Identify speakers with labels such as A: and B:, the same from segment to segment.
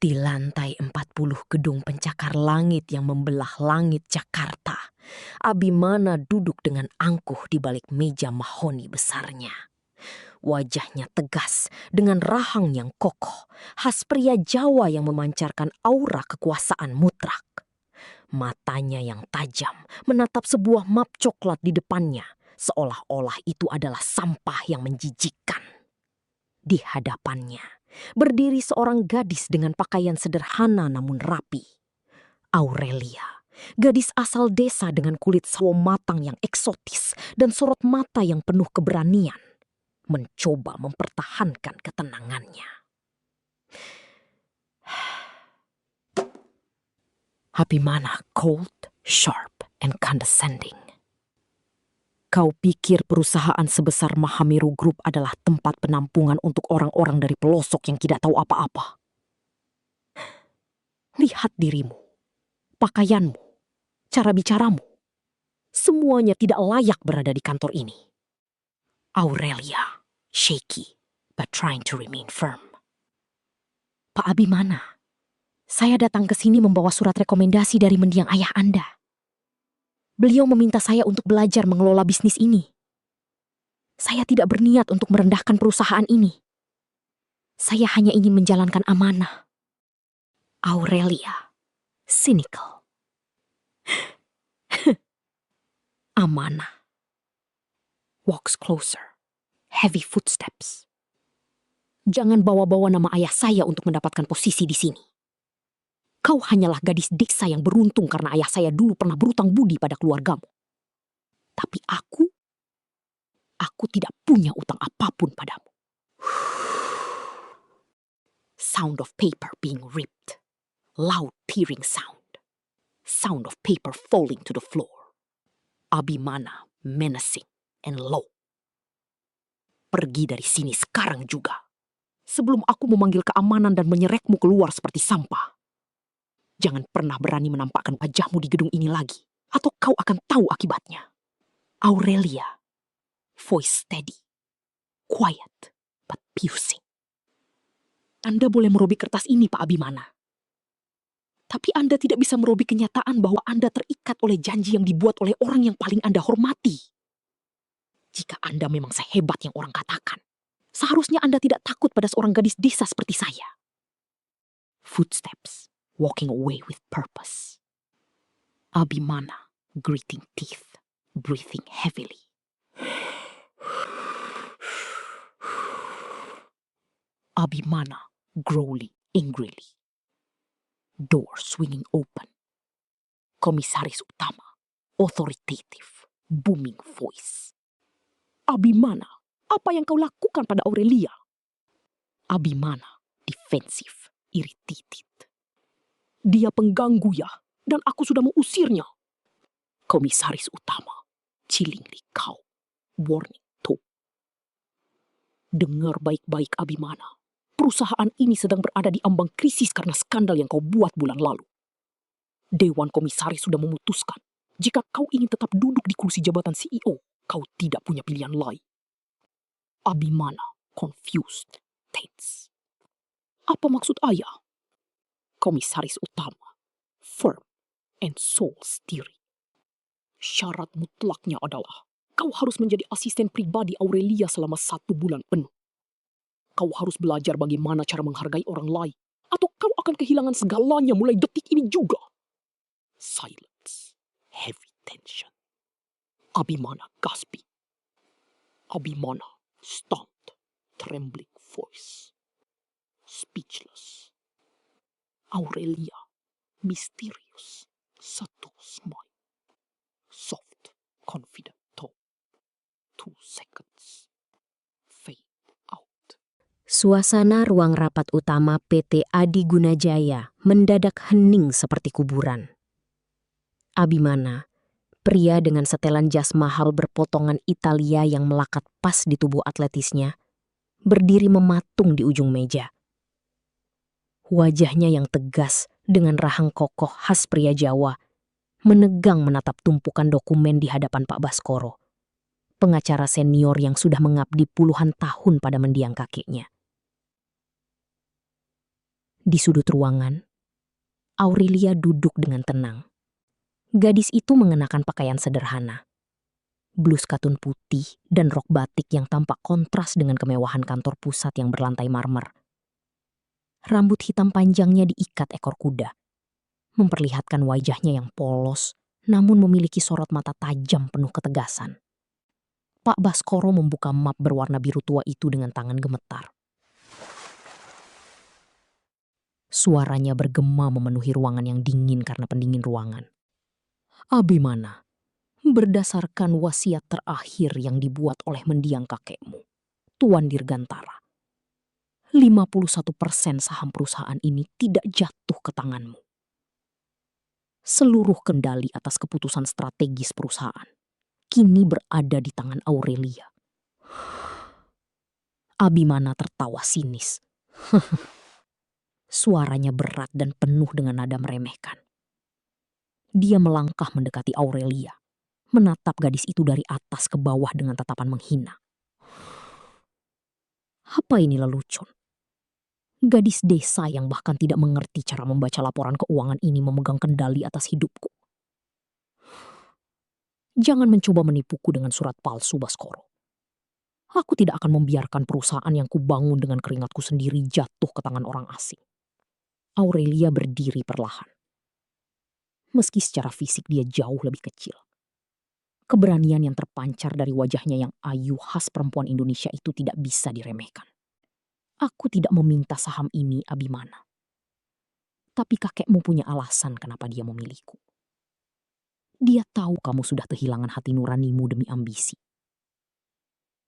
A: Di lantai 40 gedung pencakar langit yang membelah langit Jakarta, Abimana duduk dengan angkuh di balik meja mahoni besarnya. Wajahnya tegas dengan rahang yang kokoh, khas pria Jawa yang memancarkan aura kekuasaan mutlak. Matanya yang tajam menatap sebuah map coklat di depannya, seolah-olah itu adalah sampah yang menjijikkan. Di hadapannya berdiri seorang gadis dengan pakaian sederhana namun rapi. Aurelia, gadis asal desa dengan kulit sawo matang yang eksotis dan sorot mata yang penuh keberanian, mencoba mempertahankan ketenangannya. Abimana cold, sharp, and condescending. Kau pikir perusahaan sebesar Mahamiru Group adalah tempat penampungan untuk orang-orang dari pelosok yang tidak tahu apa-apa? Lihat dirimu, pakaianmu, cara bicaramu. Semuanya tidak layak berada di kantor ini. Aurelia, shaky, but trying to remain firm. Pak Abimana, saya datang ke sini membawa surat rekomendasi dari mendiang ayah Anda. Beliau meminta saya untuk belajar mengelola bisnis ini. Saya tidak berniat untuk merendahkan perusahaan ini. Saya hanya ingin menjalankan amanah. Aurelia, cynical. Amanah. Walks closer. Heavy footsteps. Jangan bawa-bawa nama ayah saya untuk mendapatkan posisi di sini. Kau hanyalah gadis desa yang beruntung karena ayah saya dulu pernah berutang budi pada keluargamu. Tapi aku tidak punya utang apapun padamu. Sound of paper being ripped. Loud tearing sound. Sound of paper falling to the floor. Abimana menacing and low. Pergi dari sini sekarang juga, sebelum aku memanggil keamanan dan menyerekmu keluar seperti sampah. Jangan pernah berani menampakkan wajahmu di gedung ini lagi, atau kau akan tahu akibatnya. Aurelia, voice steady, quiet, but piercing. Anda boleh merobek kertas ini, Pak Abimana. Tapi Anda tidak bisa merobek kenyataan bahwa Anda terikat oleh janji yang dibuat oleh orang yang paling Anda hormati. Jika Anda memang sehebat yang orang katakan, seharusnya Anda tidak takut pada seorang gadis desa seperti saya. Footsteps. Walking away with purpose. Abimana, gritting teeth, breathing heavily. Abimana, growling angrily. Door swinging open. Komisaris utama, authoritative, booming voice. Abimana, apa yang kau lakukan pada Aurelia? Abimana, defensive, irritated. Dia pengganggu ya, dan aku sudah mengusirnya. Komisaris utama, chillingly calm, warning tone. Dengar baik-baik Abimana, perusahaan ini sedang berada di ambang krisis karena skandal yang kau buat bulan lalu. Dewan Komisaris sudah memutuskan, jika kau ingin tetap duduk di kursi jabatan CEO, kau tidak punya pilihan lain. Abimana, confused, tense. Apa maksud ayah? Komisaris utama, firm and soul steering. Syarat mutlaknya adalah kau harus menjadi asisten pribadi Aurelia selama 1 bulan penuh. Kau harus belajar bagaimana cara menghargai orang lain, atau kau akan kehilangan segalanya mulai detik ini juga. Silence, heavy tension. Abimana gasping. Abimana stunned, trembling voice. Speechless. Aurelia, mysterious, subtle smile. Soft, confident tone. 2 seconds. Fade out. Suasana ruang rapat utama PT Adi Gunajaya mendadak hening seperti kuburan. Abimana, pria dengan setelan jas mahal berpotongan Italia yang melekat pas di tubuh atletisnya, berdiri mematung di ujung meja. Wajahnya yang tegas dengan rahang kokoh khas pria Jawa, menegang menatap tumpukan dokumen di hadapan Pak Baskoro, pengacara senior yang sudah mengabdi puluhan tahun pada mendiang kakeknya. Di sudut ruangan, Aurelia duduk dengan tenang. Gadis itu mengenakan pakaian sederhana. Blus katun putih dan rok batik yang tampak kontras dengan kemewahan kantor pusat yang berlantai marmer. Rambut hitam panjangnya diikat ekor kuda, memperlihatkan wajahnya yang polos namun memiliki sorot mata tajam penuh ketegasan. Pak Baskoro membuka map berwarna biru tua itu dengan tangan gemetar. Suaranya bergema memenuhi ruangan yang dingin karena pendingin ruangan. Abimana, berdasarkan wasiat terakhir yang dibuat oleh mendiang kakekmu, Tuan Dirgantara, 51% saham perusahaan ini tidak jatuh ke tanganmu. Seluruh kendali atas keputusan strategis perusahaan kini berada di tangan Aurelia. Abimana tertawa sinis. Suaranya berat dan penuh dengan nada meremehkan. Dia melangkah mendekati Aurelia, menatap gadis itu dari atas ke bawah dengan tatapan menghina. Apa ini lelucon? Gadis desa yang bahkan tidak mengerti cara membaca laporan keuangan ini memegang kendali atas hidupku. Jangan mencoba menipuku dengan surat palsu, Baskoro. Aku tidak akan membiarkan perusahaan yang kubangun dengan keringatku sendiri jatuh ke tangan orang asing. Aurelia berdiri perlahan. Meski secara fisik dia jauh lebih kecil. Keberanian yang terpancar dari wajahnya yang ayu khas perempuan Indonesia itu tidak bisa diremehkan. Aku tidak meminta saham ini, Abimana. Tapi kakekmu punya alasan kenapa dia memilihku. Dia tahu kamu sudah kehilangan hati nuranimu demi ambisi.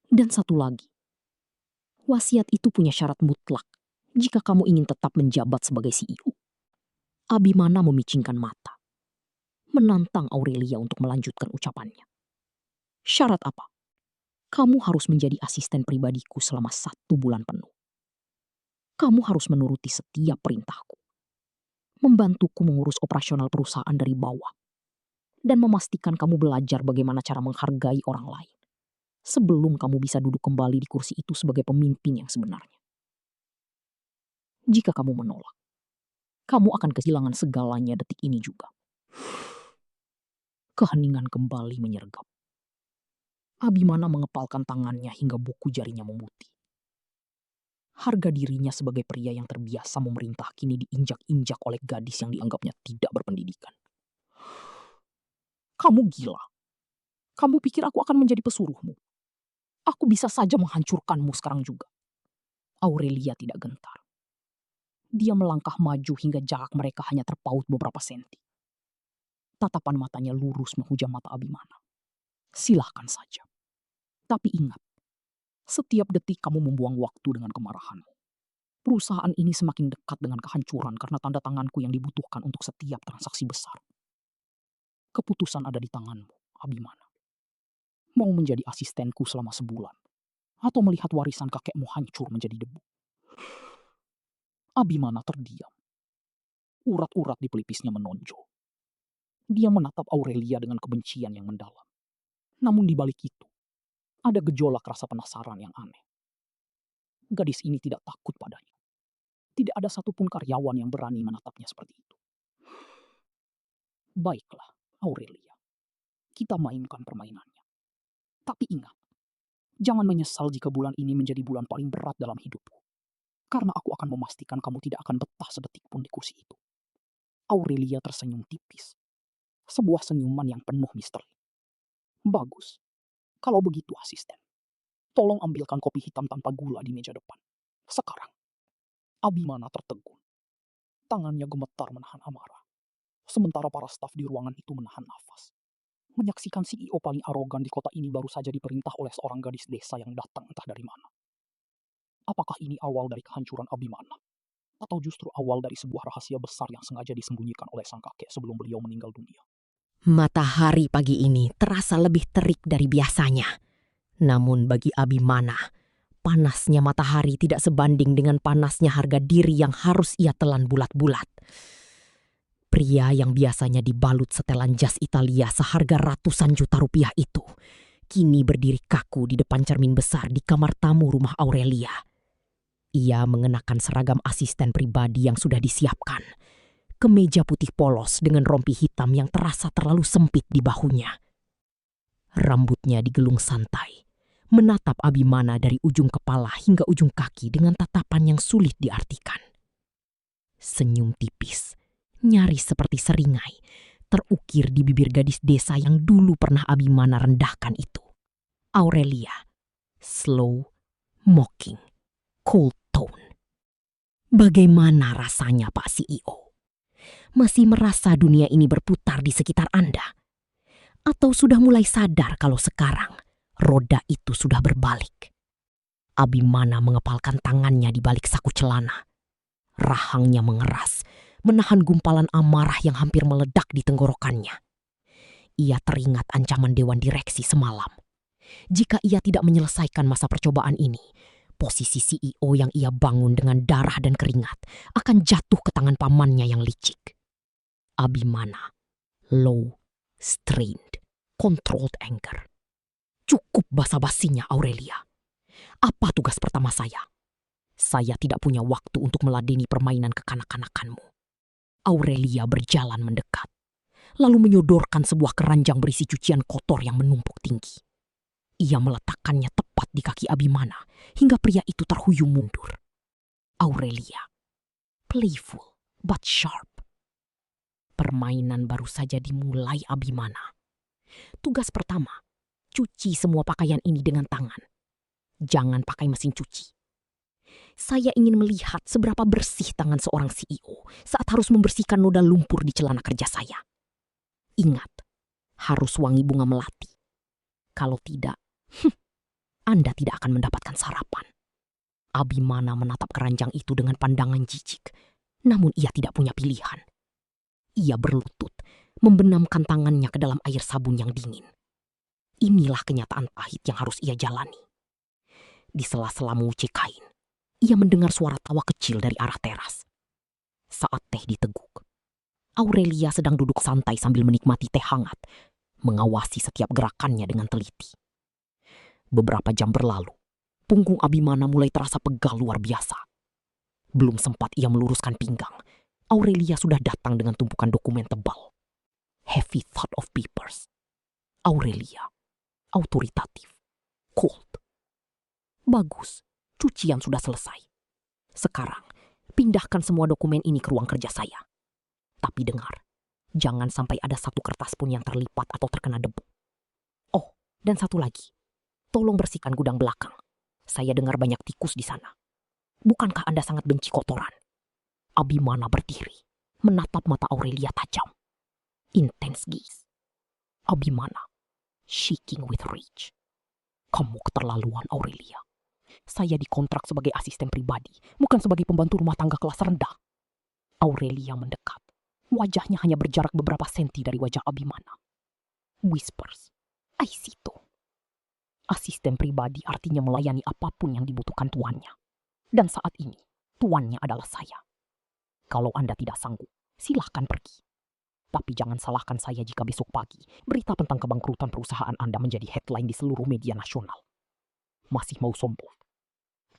A: Dan satu lagi, wasiat itu punya syarat mutlak jika kamu ingin tetap menjabat sebagai CEO. Abimana memicingkan mata, menantang Aurelia untuk melanjutkan ucapannya. Syarat apa? Kamu harus menjadi asisten pribadiku selama 1 bulan penuh. Kamu harus menuruti setiap perintahku, membantuku mengurus operasional perusahaan dari bawah, dan memastikan kamu belajar bagaimana cara menghargai orang lain sebelum kamu bisa duduk kembali di kursi itu sebagai pemimpin yang sebenarnya. Jika kamu menolak, kamu akan kehilangan segalanya detik ini juga. Keheningan kembali menyergap. Abimana mengepalkan tangannya hingga buku jarinya memutih. Harga dirinya sebagai pria yang terbiasa memerintah kini diinjak-injak oleh gadis yang dianggapnya tidak berpendidikan. Kamu gila. Kamu pikir aku akan menjadi pesuruhmu? Aku bisa saja menghancurkanmu sekarang juga. Aurelia tidak gentar. Dia melangkah maju hingga jarak mereka hanya terpaut beberapa senti. Tatapan matanya lurus menghujam mata Abimana. Silahkan saja. Tapi ingat, setiap detik kamu membuang waktu dengan kemarahanmu. Perusahaan ini semakin dekat dengan kehancuran karena tanda tanganku yang dibutuhkan untuk setiap transaksi besar. Keputusan ada di tanganmu, Abimana. Mau menjadi asistenku selama sebulan, atau melihat warisan kakekmu hancur menjadi debu. Abimana terdiam. Urat-urat di pelipisnya menonjol. Dia menatap Aurelia dengan kebencian yang mendalam. Namun di balik itu, ada gejolak rasa penasaran yang aneh. Gadis ini tidak takut padanya. Tidak ada satupun karyawan yang berani menatapnya seperti itu. Baiklah, Aurelia. Kita mainkan permainannya. Tapi ingat, jangan menyesal jika bulan ini menjadi bulan paling berat dalam hidupku. Karena aku akan memastikan kamu tidak akan betah sedetik pun di kursi itu. Aurelia tersenyum tipis. Sebuah senyuman yang penuh misteri. Bagus. Kalau begitu asisten, tolong ambilkan kopi hitam tanpa gula di meja depan. Sekarang. Abimana tertegun. Tangannya gemetar menahan amarah. Sementara para staf di ruangan itu menahan nafas. Menyaksikan CEO paling arogan di kota ini baru saja diperintah oleh seorang gadis desa yang datang entah dari mana. Apakah ini awal dari kehancuran Abimana? Atau justru awal dari sebuah rahasia besar yang sengaja disembunyikan oleh sang kakek sebelum beliau meninggal dunia?
B: Matahari pagi ini terasa lebih terik dari biasanya. Namun bagi Abimana, panasnya matahari tidak sebanding dengan panasnya harga diri yang harus ia telan bulat-bulat. Pria yang biasanya dibalut setelan jas Italia seharga ratusan juta rupiah itu, kini berdiri kaku di depan cermin besar di kamar tamu rumah Aurelia. Ia mengenakan seragam asisten pribadi yang sudah disiapkan. Kemeja putih polos dengan rompi hitam yang terasa terlalu sempit di bahunya. Rambutnya digelung santai, menatap Abimana dari ujung kepala hingga ujung kaki dengan tatapan yang sulit diartikan. Senyum tipis, nyaris seperti seringai, terukir di bibir gadis desa yang dulu pernah Abimana rendahkan itu. Aurelia, slow, mocking, cold tone. Bagaimana rasanya, Pak CEO? Masih merasa dunia ini berputar di sekitar Anda? Atau sudah mulai sadar kalau sekarang roda itu sudah berbalik? Abimana mengepalkan tangannya di balik saku celana. Rahangnya mengeras, menahan gumpalan amarah yang hampir meledak di tenggorokannya. Ia teringat ancaman dewan direksi semalam. Jika ia tidak menyelesaikan masa percobaan ini, posisi CEO yang ia bangun dengan darah dan keringat akan jatuh ke tangan pamannya yang licik. Abimana, low, strained, controlled anger. Cukup basa-basinya, Aurelia. Apa tugas pertama saya? Saya tidak punya waktu untuk meladeni permainan kekanak-kanakanmu. Aurelia berjalan mendekat, lalu menyodorkan sebuah keranjang berisi cucian kotor yang menumpuk tinggi. Ia meletakkannya tepat di kaki Abimana hingga pria itu terhuyung mundur. Aurelia, playful but sharp. Permainan baru saja dimulai Abimana. Tugas pertama, cuci semua pakaian ini dengan tangan. Jangan pakai mesin cuci. Saya ingin melihat seberapa bersih tangan seorang CEO saat harus membersihkan noda lumpur di celana kerja saya. Ingat, harus wangi bunga melati. Kalau tidak, Anda tidak akan mendapatkan sarapan. Abimana menatap keranjang itu dengan pandangan jijik, namun ia tidak punya pilihan. Ia berlutut, membenamkan tangannya ke dalam air sabun yang dingin. Inilah kenyataan pahit yang harus ia jalani. Di sela-sela menguci kain, ia mendengar suara tawa kecil dari arah teras. Saat teh diteguk, Aurelia sedang duduk santai sambil menikmati teh hangat, mengawasi setiap gerakannya dengan teliti. Beberapa jam berlalu, punggung Abimana mulai terasa pegal luar biasa. Belum sempat ia meluruskan pinggang, Aurelia sudah datang dengan tumpukan dokumen tebal. Heavy thud of papers. Aurelia, autoritatif, cold. Bagus, cucian sudah selesai. Sekarang, pindahkan semua dokumen ini ke ruang kerja saya. Tapi dengar, jangan sampai ada satu kertas pun yang terlipat atau terkena debu. Oh, dan satu lagi. Tolong bersihkan gudang belakang. Saya dengar banyak tikus di sana. Bukankah Anda sangat benci kotoran? Abimana berdiri, menatap mata Aurelia tajam. Intense gaze. Abimana, shaking with rage. Kamu keterlaluan, Aurelia. Saya dikontrak sebagai asisten pribadi, bukan sebagai pembantu rumah tangga kelas rendah. Aurelia mendekat. Wajahnya hanya berjarak beberapa senti dari wajah Abimana. Whispers, I see too. Asisten pribadi artinya melayani apapun yang dibutuhkan tuannya. Dan saat ini, tuannya adalah saya. Kalau Anda tidak sanggup, silahkan pergi. Tapi jangan salahkan saya jika besok pagi berita tentang kebangkrutan perusahaan Anda menjadi headline di seluruh media nasional. Masih mau sombong?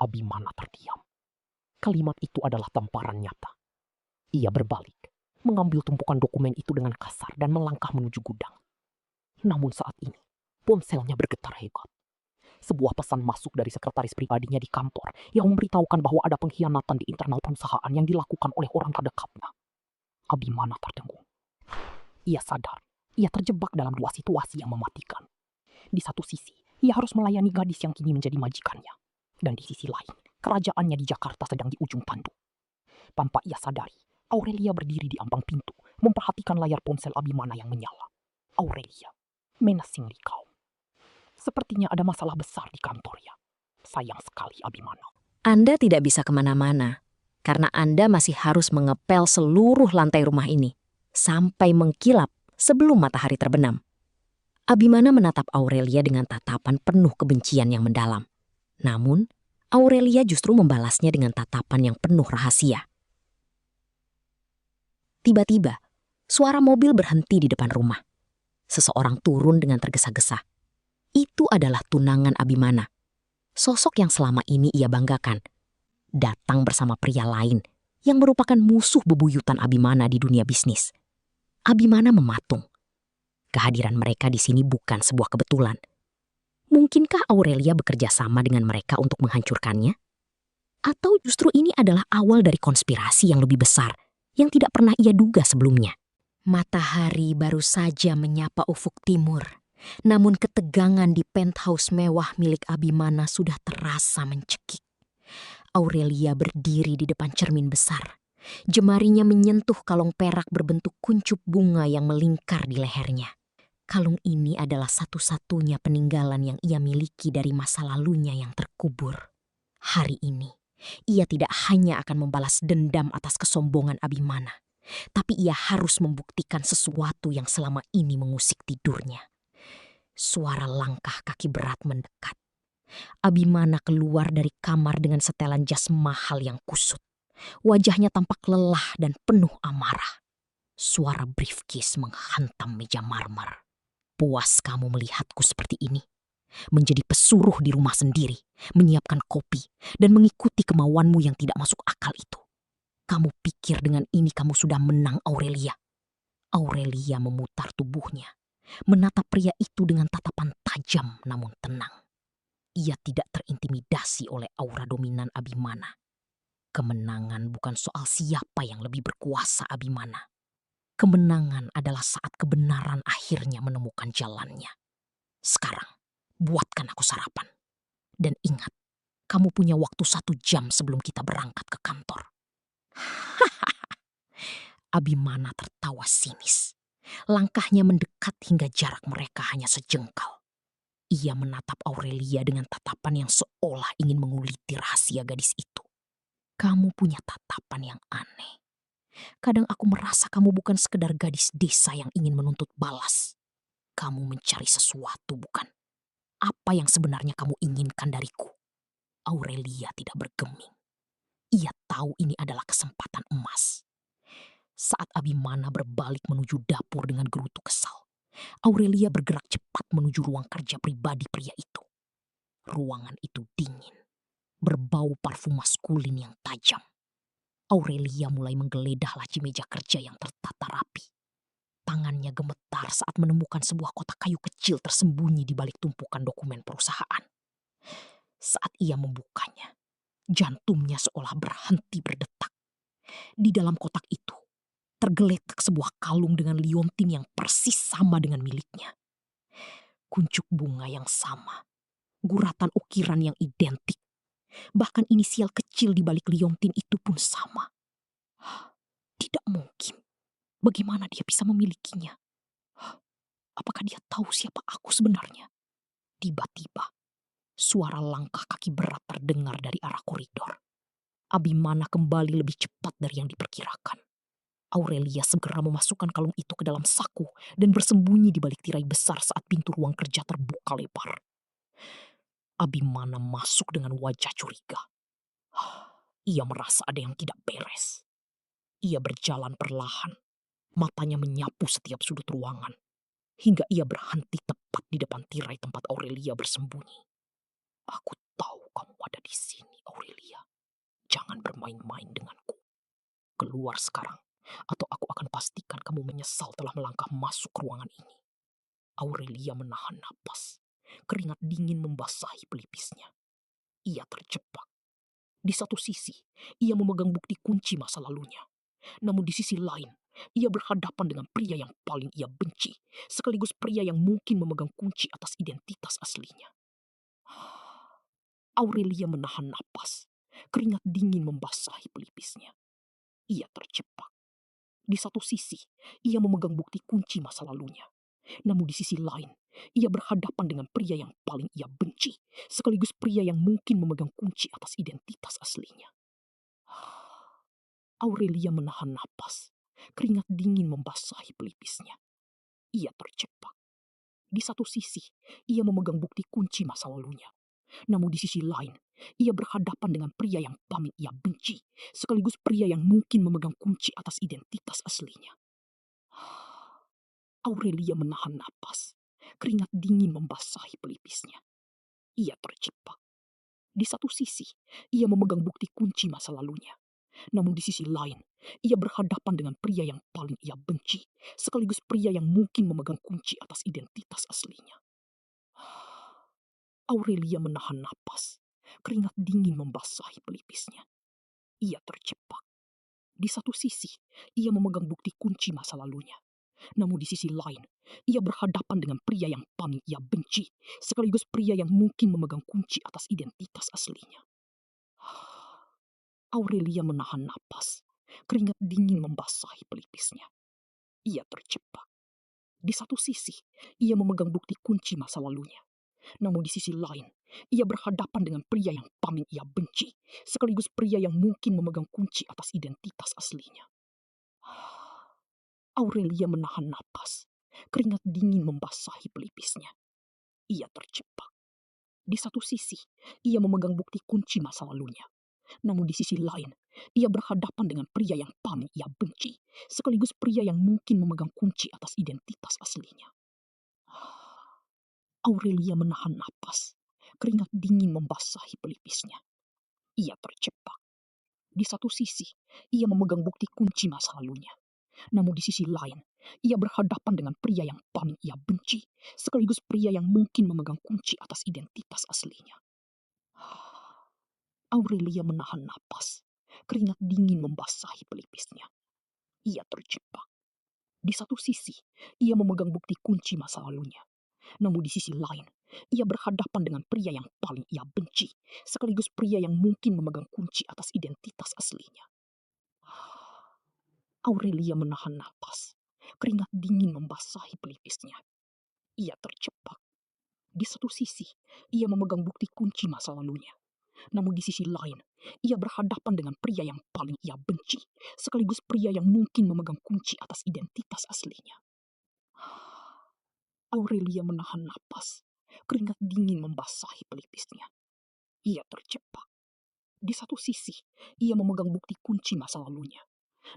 B: Abimana terdiam. Kalimat itu adalah tamparan nyata. Ia berbalik, mengambil tumpukan dokumen itu dengan kasar dan melangkah menuju gudang. Namun saat ini, ponselnya bergetar hebat. Sebuah pesan masuk dari sekretaris pribadinya di kantor yang memberitahukan bahwa ada pengkhianatan di internal perusahaan yang dilakukan oleh orang terdekatnya. Abimana terdengung. Ia sadar, ia terjebak dalam dua situasi yang mematikan. Di satu sisi, ia harus melayani gadis yang kini menjadi majikannya. Dan di sisi lain, kerajaannya di Jakarta sedang di ujung tanduk. Tanpa ia sadari, Aurelia berdiri di ambang pintu, memperhatikan layar ponsel Abimana yang menyala. Aurelia, menacingly calm. Sepertinya ada masalah besar di kantornya. Sayang sekali, Abimana.
C: Anda tidak bisa kemana-mana, karena Anda masih harus mengepel seluruh lantai rumah ini, sampai mengkilap sebelum matahari terbenam. Abimana menatap Aurelia dengan tatapan penuh kebencian yang mendalam. Namun, Aurelia justru membalasnya dengan tatapan yang penuh rahasia. Tiba-tiba, suara mobil berhenti di depan rumah. Seseorang turun dengan tergesa-gesa. Itu adalah tunangan Abimana, sosok yang selama ini ia banggakan. datang bersama pria lain yang merupakan musuh bebuyutan Abimana di dunia bisnis. Abimana mematung. Kehadiran mereka di sini bukan sebuah kebetulan. Mungkinkah Aurelia bekerja sama dengan mereka untuk menghancurkannya? Atau justru ini adalah awal dari konspirasi yang lebih besar yang tidak pernah ia duga sebelumnya? Matahari baru saja menyapa ufuk timur. Namun ketegangan di penthouse mewah milik Abimana sudah terasa mencekik. Aurelia berdiri di depan cermin besar. Jemarinya menyentuh kalung perak berbentuk kuncup bunga yang melingkar di lehernya. Kalung ini adalah satu-satunya peninggalan yang ia miliki dari masa lalunya yang terkubur. Hari ini, ia tidak hanya akan membalas dendam atas kesombongan Abimana, tapi ia harus membuktikan sesuatu yang selama ini mengusik tidurnya. Suara langkah kaki berat mendekat. Abimana keluar dari kamar dengan setelan jas mahal yang kusut. Wajahnya tampak lelah dan penuh amarah. Suara briefcase menghantam meja marmer. Puas kamu melihatku seperti ini? Menjadi pesuruh di rumah sendiri, menyiapkan kopi, dan mengikuti kemauanmu yang tidak masuk akal itu. Kamu pikir dengan ini kamu sudah menang, Aurelia? Aurelia memutar tubuhnya, menatap pria itu dengan tatapan tajam namun tenang. Ia tidak terintimidasi oleh aura dominan Abimana. Kemenangan bukan soal siapa yang lebih berkuasa, Abimana. Kemenangan adalah saat kebenaran akhirnya menemukan jalannya. Sekarang, buatkan aku sarapan. Dan ingat, kamu punya waktu 1 jam sebelum kita berangkat ke kantor. Abimana tertawa sinis. Langkahnya mendekat hingga jarak mereka hanya sejengkal. Ia menatap Aurelia dengan tatapan yang seolah ingin menguliti rahasia gadis itu. Kamu punya tatapan yang aneh. Kadang aku merasa kamu bukan sekedar gadis desa yang ingin menuntut balas. Kamu mencari sesuatu, bukan? Apa yang sebenarnya kamu inginkan dariku? Aurelia tidak bergeming. Ia tahu ini adalah kesempatan emas. Saat Abimana berbalik menuju dapur dengan gerutu kesal, Aurelia bergerak cepat menuju ruang kerja pribadi pria itu. Ruangan itu dingin, berbau parfum maskulin yang tajam. Aurelia mulai menggeledah laci meja kerja yang tertata rapi. Tangannya gemetar saat menemukan sebuah kotak kayu kecil tersembunyi di balik tumpukan dokumen perusahaan. Saat ia membukanya, jantungnya seolah berhenti berdetak. Di dalam kotak itu, tergeletak sebuah kalung dengan liontin yang persis sama dengan miliknya. Kuncup bunga yang sama, guratan ukiran yang identik. Bahkan inisial kecil di balik liontin itu pun sama. Tidak mungkin. Bagaimana dia bisa memilikinya? Apakah dia tahu siapa aku sebenarnya? Tiba-tiba, suara langkah kaki berat terdengar dari arah koridor. Abimana kembali lebih cepat dari yang diperkirakan. Aurelia segera memasukkan kalung itu ke dalam saku dan bersembunyi di balik tirai besar saat pintu ruang kerja terbuka lebar. Abimana masuk dengan wajah curiga. Ia merasa ada yang tidak beres. Ia berjalan perlahan, matanya menyapu setiap sudut ruangan, hingga ia berhenti tepat di depan tirai tempat Aurelia bersembunyi. Aku tahu kamu ada di sini, Aurelia. Jangan bermain-main denganku. Keluar sekarang, atau aku akan pastikan kamu menyesal telah melangkah masuk ruangan ini. Aurelia menahan napas. Keringat dingin membasahi pelipisnya. Ia terjebak. Di satu sisi, ia memegang bukti kunci masa lalunya. Namun di sisi lain, ia berhadapan dengan pria yang paling ia benci, sekaligus pria yang mungkin memegang kunci atas identitas aslinya. Aurelia menahan napas. Keringat dingin membasahi pelipisnya. Ia terjebak. Di satu sisi, ia memegang bukti kunci masa lalunya. Namun di sisi lain, ia berhadapan dengan pria yang paling ia benci, sekaligus pria yang mungkin memegang kunci atas identitas aslinya. Aurelia menahan napas. Keringat dingin membasahi pelipisnya. Ia terjebak. Di satu sisi, ia memegang bukti kunci masa lalunya. Namun di sisi lain, ia berhadapan dengan pria yang paling ia benci, sekaligus pria yang mungkin memegang kunci atas identitas aslinya. Aurelia menahan napas. Keringat dingin membasahi pelipisnya. Ia terjebak.
A: Di satu sisi, ia memegang bukti kunci masa lalunya. Namun di sisi lain, ia berhadapan dengan pria yang paling ia benci, sekaligus pria yang mungkin memegang kunci atas identitas aslinya. Aurelia menahan napas. Keringat dingin membasahi pelipisnya. Ia terjebak. Di satu sisi, ia memegang bukti kunci masa lalunya. Namun di sisi lain, ia berhadapan dengan pria yang paling ia benci, sekaligus pria yang mungkin memegang kunci atas identitas aslinya. Aurelia menahan napas. Keringat dingin membasahi pelipisnya. Ia terjebak. Di satu sisi, ia memegang bukti kunci masa lalunya. Namun di sisi lain, ia berhadapan dengan pria yang paling ia benci, sekaligus pria yang mungkin memegang kunci atas identitas aslinya. Aurelia menahan napas. Keringat dingin membasahi pelipisnya. Ia terjebak. Di satu sisi, ia memegang bukti kunci masa lalunya. Namun di sisi lain, ia berhadapan dengan pria yang paling ia benci, sekaligus pria yang mungkin memegang kunci atas identitas aslinya. Aurelia menahan napas. Keringat dingin membasahi pelipisnya. Ia terjebak. Di satu sisi, ia memegang bukti kunci masa lalunya. Namun di sisi lain, ia berhadapan dengan pria yang paling ia benci, sekaligus pria yang mungkin memegang kunci atas identitas aslinya. Aurelia menahan napas. Keringat dingin membasahi pelipisnya. Ia terjebak. Di satu sisi, ia memegang bukti kunci masa lalunya. Namun di sisi lain, ia berhadapan dengan pria yang paling ia benci, sekaligus pria yang mungkin memegang kunci atas identitas aslinya. Aurelia menahan napas. Keringat dingin membasahi pelipisnya. Ia terjebak. Di satu sisi, ia memegang bukti kunci masa lalunya. Namun di sisi lain, ia berhadapan dengan pria yang paling ia benci, sekaligus pria yang mungkin memegang kunci atas identitas aslinya. Aurelia menahan napas. Keringat dingin membasahi pelipisnya. Ia terjebak. Di satu sisi, ia memegang bukti kunci masa lalunya.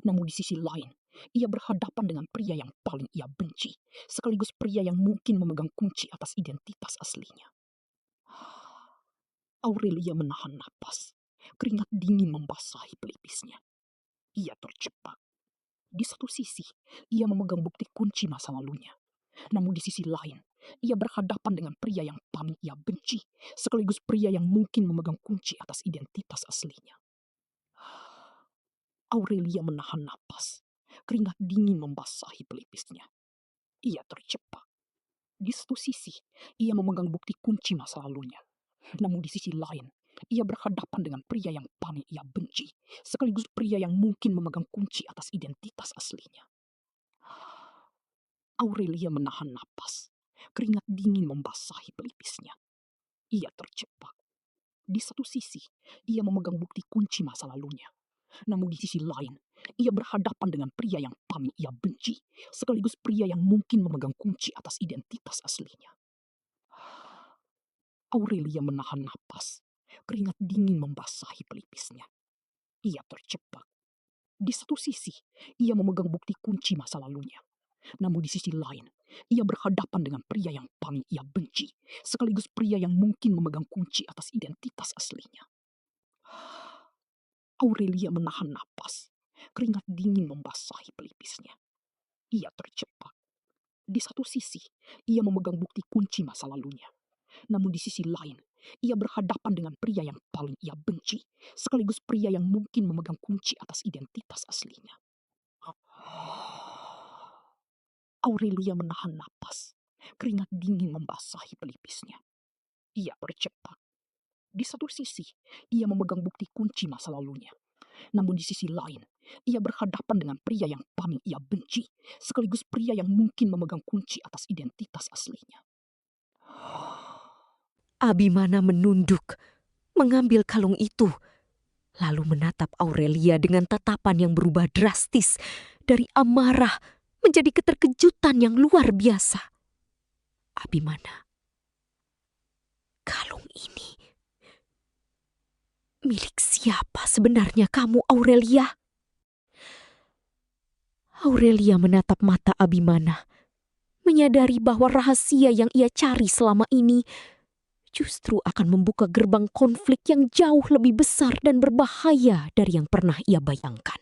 A: Namun di sisi lain, ia berhadapan dengan pria yang paling ia benci, sekaligus pria yang mungkin memegang kunci atas identitas aslinya. Aurelia menahan napas. Keringat dingin membasahi pelipisnya. Ia terjebak. Di satu sisi, ia memegang bukti kunci masa lalunya. Namun di sisi lain, ia berhadapan dengan pria yang paling ia benci, sekaligus pria yang mungkin memegang kunci atas identitas aslinya. Aurelia menahan napas. Keringat dingin membasahi pelipisnya. Ia terjebak. Di satu sisi, ia memegang bukti kunci masa lalunya. Namun di sisi lain, ia berhadapan dengan pria yang paling ia benci, sekaligus pria yang mungkin memegang kunci atas identitas aslinya. Aurelia menahan napas. Keringat dingin membasahi pelipisnya. Ia terjebak. Di satu sisi, ia memegang bukti kunci masa lalunya. Namun di sisi lain, ia berhadapan dengan pria yang paling ia benci, sekaligus pria yang mungkin memegang kunci atas identitas aslinya. Aurelia menahan napas. Keringat dingin membasahi pelipisnya. Ia terjebak. Di satu sisi, ia memegang bukti kunci masa lalunya. Namun di sisi lain, ia berhadapan dengan pria yang paling ia benci, sekaligus pria yang mungkin memegang kunci atas identitas aslinya. Aurelia menahan napas. Keringat dingin membasahi pelipisnya. Ia terjebak. Di satu sisi, ia memegang bukti kunci masa lalunya. Namun di sisi lain, ia berhadapan dengan pria yang paling ia benci, sekaligus pria yang mungkin memegang kunci atas identitas aslinya. Aurelia menahan napas. Keringat dingin membasahi pelipisnya. Ia terjebak. Di satu sisi, ia memegang bukti kunci masa lalunya. Namun di sisi lain, ia berhadapan dengan pria yang paling ia benci, sekaligus pria yang mungkin memegang kunci atas identitas aslinya.
B: Abimana menunduk, mengambil kalung itu, lalu menatap Aurelia dengan tatapan yang berubah drastis dari amarah menjadi keterkejutan yang luar biasa. Abimana, kalung ini milik siapa sebenarnya kamu, Aurelia? Aurelia menatap mata Abimana, menyadari bahwa rahasia yang ia cari selama ini justru akan membuka gerbang konflik yang jauh lebih besar dan berbahaya dari yang pernah ia bayangkan.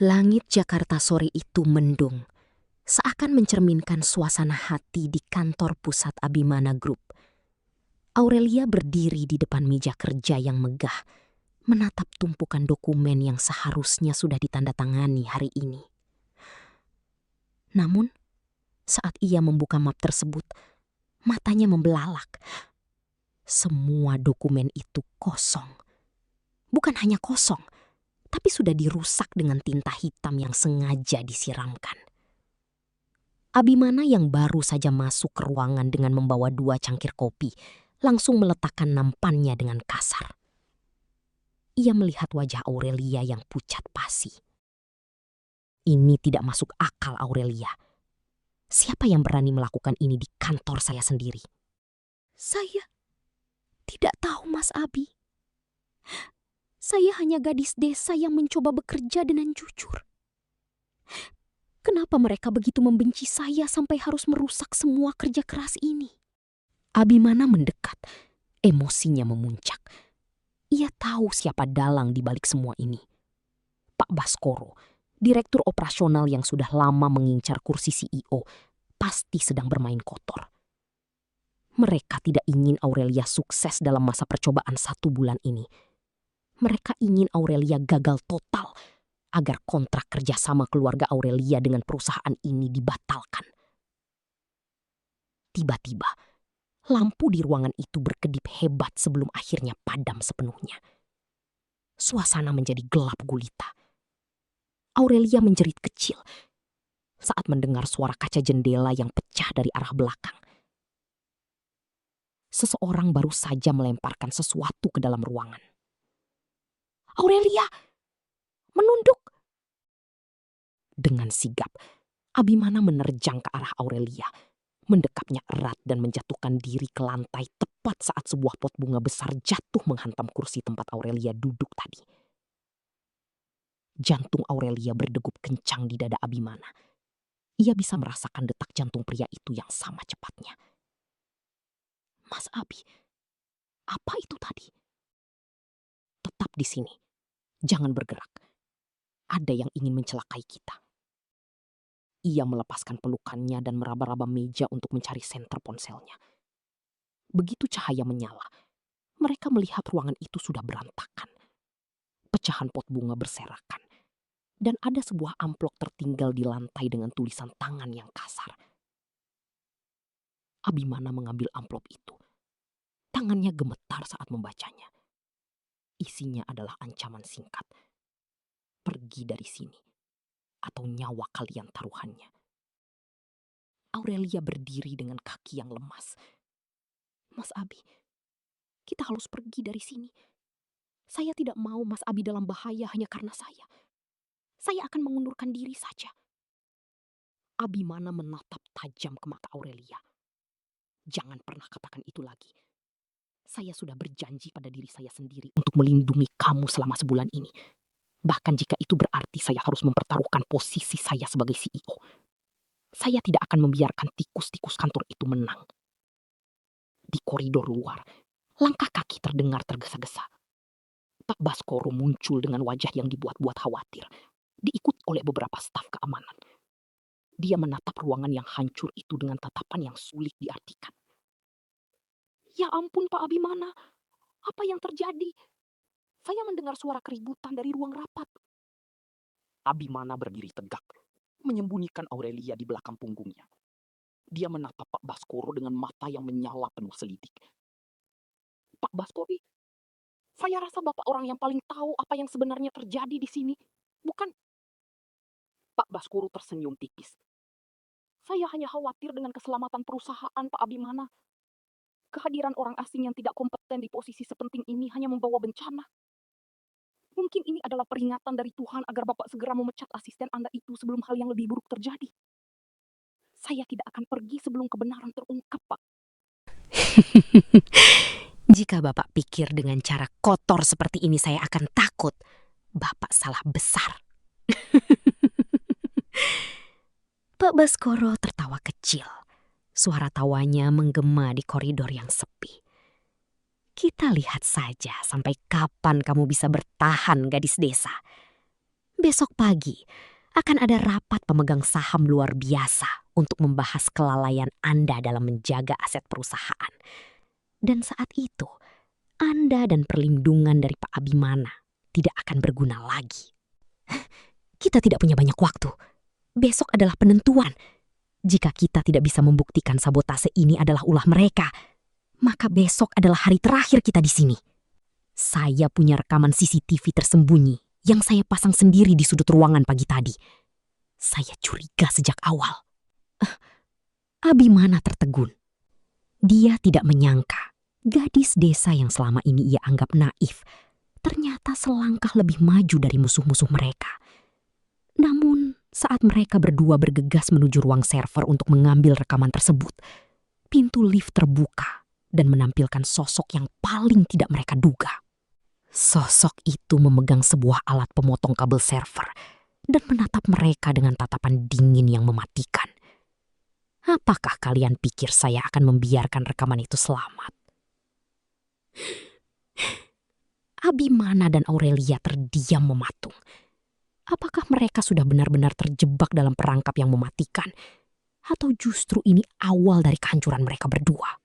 B: Langit Jakarta sore itu mendung, seakan mencerminkan suasana hati di kantor pusat Abimana Group. Aurelia berdiri di depan meja kerja yang megah, menatap tumpukan dokumen yang seharusnya sudah ditandatangani hari ini. Namun, saat ia membuka map tersebut, matanya membelalak. Semua dokumen itu kosong. Bukan hanya kosong, tapi sudah dirusak dengan tinta hitam yang sengaja disiramkan. Abimana yang baru saja masuk ke ruangan dengan membawa 2 cangkir kopi, langsung meletakkan nampannya dengan kasar. Ia melihat wajah Aurelia yang pucat pasi. Ini tidak masuk akal, Aurelia. Siapa yang berani melakukan ini di kantor saya sendiri? Saya tidak tahu, Mas Abi. Saya hanya gadis desa yang mencoba bekerja dengan jujur. Kenapa mereka begitu membenci saya sampai harus merusak semua kerja keras ini? Abimana mendekat, emosinya memuncak. Ia tahu siapa dalang di balik semua ini. Pak Baskoro, direktur operasional yang sudah lama mengincar kursi CEO, pasti sedang bermain kotor. Mereka tidak ingin Aurelia sukses dalam masa percobaan 1 bulan ini. Mereka ingin Aurelia gagal total agar kontrak kerjasama keluarga Aurelia dengan perusahaan ini dibatalkan. Tiba-tiba, lampu di ruangan itu berkedip hebat sebelum akhirnya padam sepenuhnya. Suasana menjadi gelap gulita. Aurelia menjerit kecil saat mendengar suara kaca jendela yang pecah dari arah belakang. Seseorang baru saja melemparkan sesuatu ke dalam ruangan. Aurelia, menunduk! Dengan sigap, Abimana menerjang ke arah Aurelia, mendekapnya erat dan menjatuhkan diri ke lantai tepat saat sebuah pot bunga besar jatuh menghantam kursi tempat Aurelia duduk tadi. Jantung Aurelia berdegup kencang di dada Abimana. Ia bisa merasakan detak jantung pria itu yang sama cepatnya. Mas Abi, apa itu tadi? Tetap di sini. Jangan bergerak. Ada yang ingin mencelakai kita. Ia melepaskan pelukannya dan meraba-raba meja untuk mencari senter ponselnya. Begitu cahaya menyala, mereka melihat ruangan itu sudah berantakan. Pecahan pot bunga berserakan. Dan ada sebuah amplop tertinggal di lantai dengan tulisan tangan yang kasar. Abimana mengambil amplop itu. Tangannya gemetar saat membacanya. Isinya adalah ancaman singkat. Pergi dari sini, atau nyawa kalian taruhannya. Aurelia berdiri dengan kaki yang lemas. Mas Abi, kita harus pergi dari sini. Saya tidak mau Mas Abi dalam bahaya hanya karena saya. Saya akan mengundurkan diri saja. Abimana menatap tajam ke mata Aurelia. Jangan pernah katakan itu lagi. Saya sudah berjanji pada diri saya sendiri untuk melindungi kamu selama sebulan ini. Bahkan jika itu berarti saya harus mempertaruhkan posisi saya sebagai CEO. Saya tidak akan membiarkan tikus-tikus kantor itu menang. Di koridor luar, langkah kaki terdengar tergesa-gesa. Pak Baskoro muncul dengan wajah yang dibuat-buat khawatir, diikuti oleh beberapa staf keamanan. Dia menatap ruangan yang hancur itu dengan tatapan yang sulit diartikan. Ya ampun Pak Abimana, apa yang terjadi? Saya mendengar suara keributan dari ruang rapat. Abimana berdiri tegak, menyembunyikan Aurelia di belakang punggungnya. Dia menatap Pak Baskoro dengan mata yang menyala penuh selidik. Pak Baskoro, saya rasa Bapak orang yang paling tahu apa yang sebenarnya terjadi di sini, bukan? Pak Baskoro tersenyum tipis. Saya hanya khawatir dengan keselamatan perusahaan, Pak Abimana. Kehadiran orang asing yang tidak kompeten di posisi sepenting ini hanya membawa bencana. Mungkin ini adalah peringatan dari Tuhan agar Bapak segera memecat asisten Anda itu sebelum hal yang lebih buruk terjadi. Saya tidak akan pergi sebelum kebenaran terungkap, Pak. Jika Bapak pikir dengan cara kotor seperti ini saya akan takut, Bapak salah besar. Pak Baskoro tertawa kecil. Suara tawanya menggema di koridor yang sepi. Kita lihat saja sampai kapan kamu bisa bertahan, gadis desa. Besok pagi akan ada rapat pemegang saham luar biasa untuk membahas kelalaian Anda dalam menjaga aset perusahaan. Dan saat itu, Anda dan perlindungan dari Pak Abimana tidak akan berguna lagi. Kita tidak punya banyak waktu. Besok adalah penentuan. Jika kita tidak bisa membuktikan sabotase ini adalah ulah mereka, maka besok adalah hari terakhir kita di sini. Saya punya rekaman CCTV tersembunyi yang saya pasang sendiri di sudut ruangan pagi tadi. Saya curiga sejak awal. Abimana tertegun. Dia tidak menyangka gadis desa yang selama ini ia anggap naif ternyata selangkah lebih maju dari musuh-musuh mereka. Namun, saat mereka berdua bergegas menuju ruang server untuk mengambil rekaman tersebut, pintu lift terbuka dan menampilkan sosok yang paling tidak mereka duga. Sosok itu memegang sebuah alat pemotong kabel server dan menatap mereka dengan tatapan dingin yang mematikan. Apakah kalian pikir saya akan membiarkan rekaman itu selamat? Abimana dan Aurelia terdiam mematung. Apakah mereka sudah benar-benar terjebak dalam perangkap yang mematikan? Atau justru ini awal dari kehancuran mereka berdua?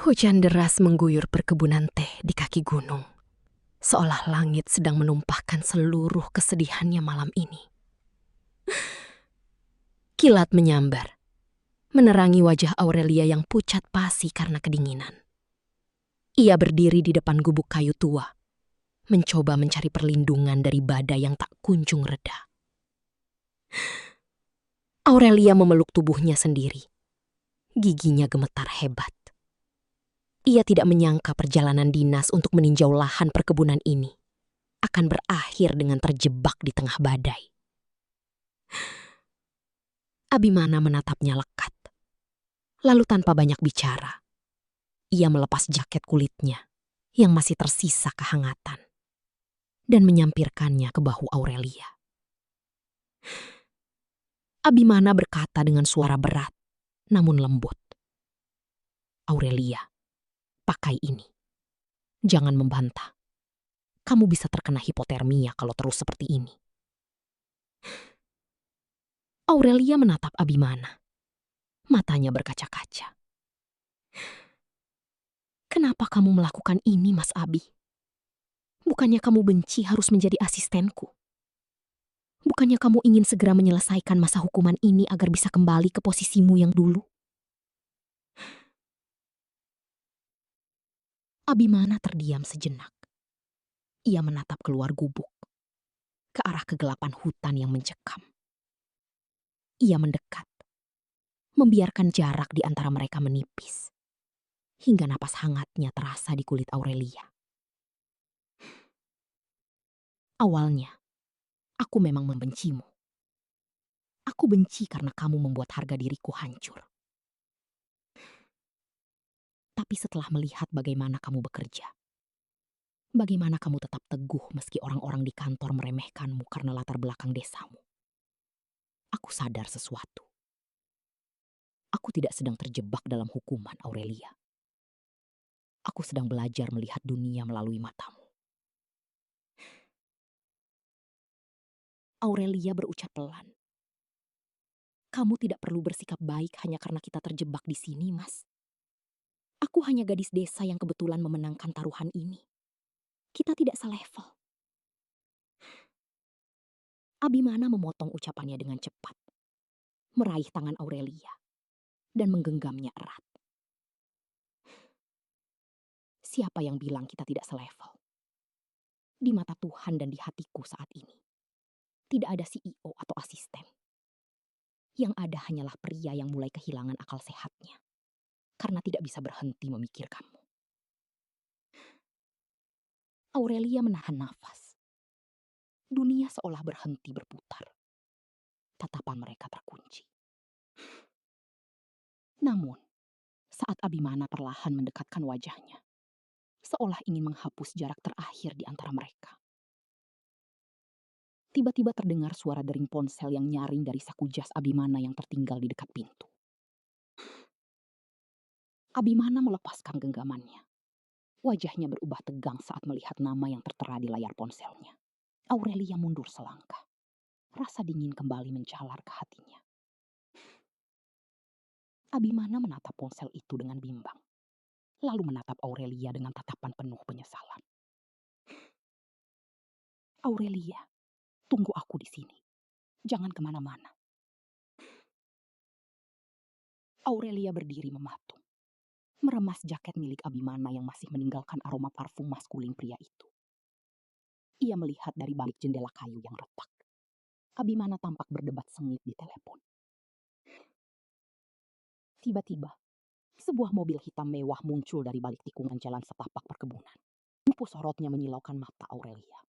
B: Hujan deras mengguyur perkebunan teh di kaki gunung. Seolah langit sedang menumpahkan seluruh kesedihannya malam ini. Kilat menyambar, menerangi wajah Aurelia yang pucat pasi karena kedinginan. Ia berdiri di depan gubuk kayu tua, mencoba mencari perlindungan dari badai yang tak kunjung reda. Aurelia memeluk tubuhnya sendiri. Giginya gemetar hebat. Ia tidak menyangka perjalanan dinas untuk meninjau lahan perkebunan ini akan berakhir dengan terjebak di tengah badai. Abimana menatapnya lekat. Lalu tanpa banyak bicara, ia melepas jaket kulitnya yang masih tersisa kehangatan dan menyampirkannya ke bahu Aurelia. Abimana berkata dengan suara berat namun lembut. Aurelia, pakai ini. Jangan membantah. Kamu bisa terkena hipotermia kalau terus seperti ini. Aurelia menatap Abimana. Matanya berkaca-kaca. Kenapa kamu melakukan ini, Mas Abi? Bukannya kamu benci harus menjadi asistenku? Bukannya kamu ingin segera menyelesaikan masa hukuman ini agar bisa kembali ke posisimu yang dulu? Abimana terdiam sejenak. Ia menatap keluar gubuk, ke arah kegelapan hutan yang mencekam. Ia mendekat, membiarkan jarak di antara mereka menipis, hingga napas hangatnya terasa di kulit Aurelia. Awalnya, aku memang membencimu. Aku benci karena kamu membuat harga diriku hancur. Tapi setelah melihat bagaimana kamu bekerja, bagaimana kamu tetap teguh meski orang-orang di kantor meremehkanmu karena latar belakang desamu, aku sadar sesuatu. Aku tidak sedang terjebak dalam hukuman, Aurelia. Aku sedang belajar melihat dunia melalui matamu. Aurelia berucap pelan. Kamu tidak perlu bersikap baik hanya karena kita terjebak di sini, Mas. Aku hanya gadis desa yang kebetulan memenangkan taruhan ini. Kita tidak selevel. Abimana memotong ucapannya dengan cepat, meraih tangan Aurelia, dan menggenggamnya erat. Siapa yang bilang kita tidak selevel? Di mata Tuhan dan di hatiku saat ini, tidak ada CEO atau asisten. Yang ada hanyalah pria yang mulai kehilangan akal sehatnya, karena tidak bisa berhenti memikirkanmu. Aurelia menahan nafas. Dunia seolah berhenti berputar. Tatapan mereka terkunci. Namun, saat Abimana perlahan mendekatkan wajahnya, seolah ingin menghapus jarak terakhir di antara mereka. Tiba-tiba terdengar suara dering ponsel yang nyaring dari saku jas Abimana yang tertinggal di dekat pintu. Abimana melepaskan genggamannya.
A: Wajahnya berubah tegang saat melihat nama yang tertera di layar ponselnya. Aurelia mundur selangkah. Rasa dingin kembali menjalar ke hatinya. Abimana menatap ponsel itu dengan bimbang. Lalu menatap Aurelia dengan tatapan penuh penyesalan. Aurelia, tunggu aku di sini. Jangan kemana-mana. Aurelia berdiri mematung. Meremas jaket milik Abimana yang masih meninggalkan aroma parfum maskulin pria itu. Ia melihat dari balik jendela kayu yang retak. Abimana tampak berdebat sengit di telepon. Tiba-tiba, sebuah mobil hitam mewah muncul dari balik tikungan jalan setapak perkebunan. Lampu sorotnya menyilaukan mata Aurelia.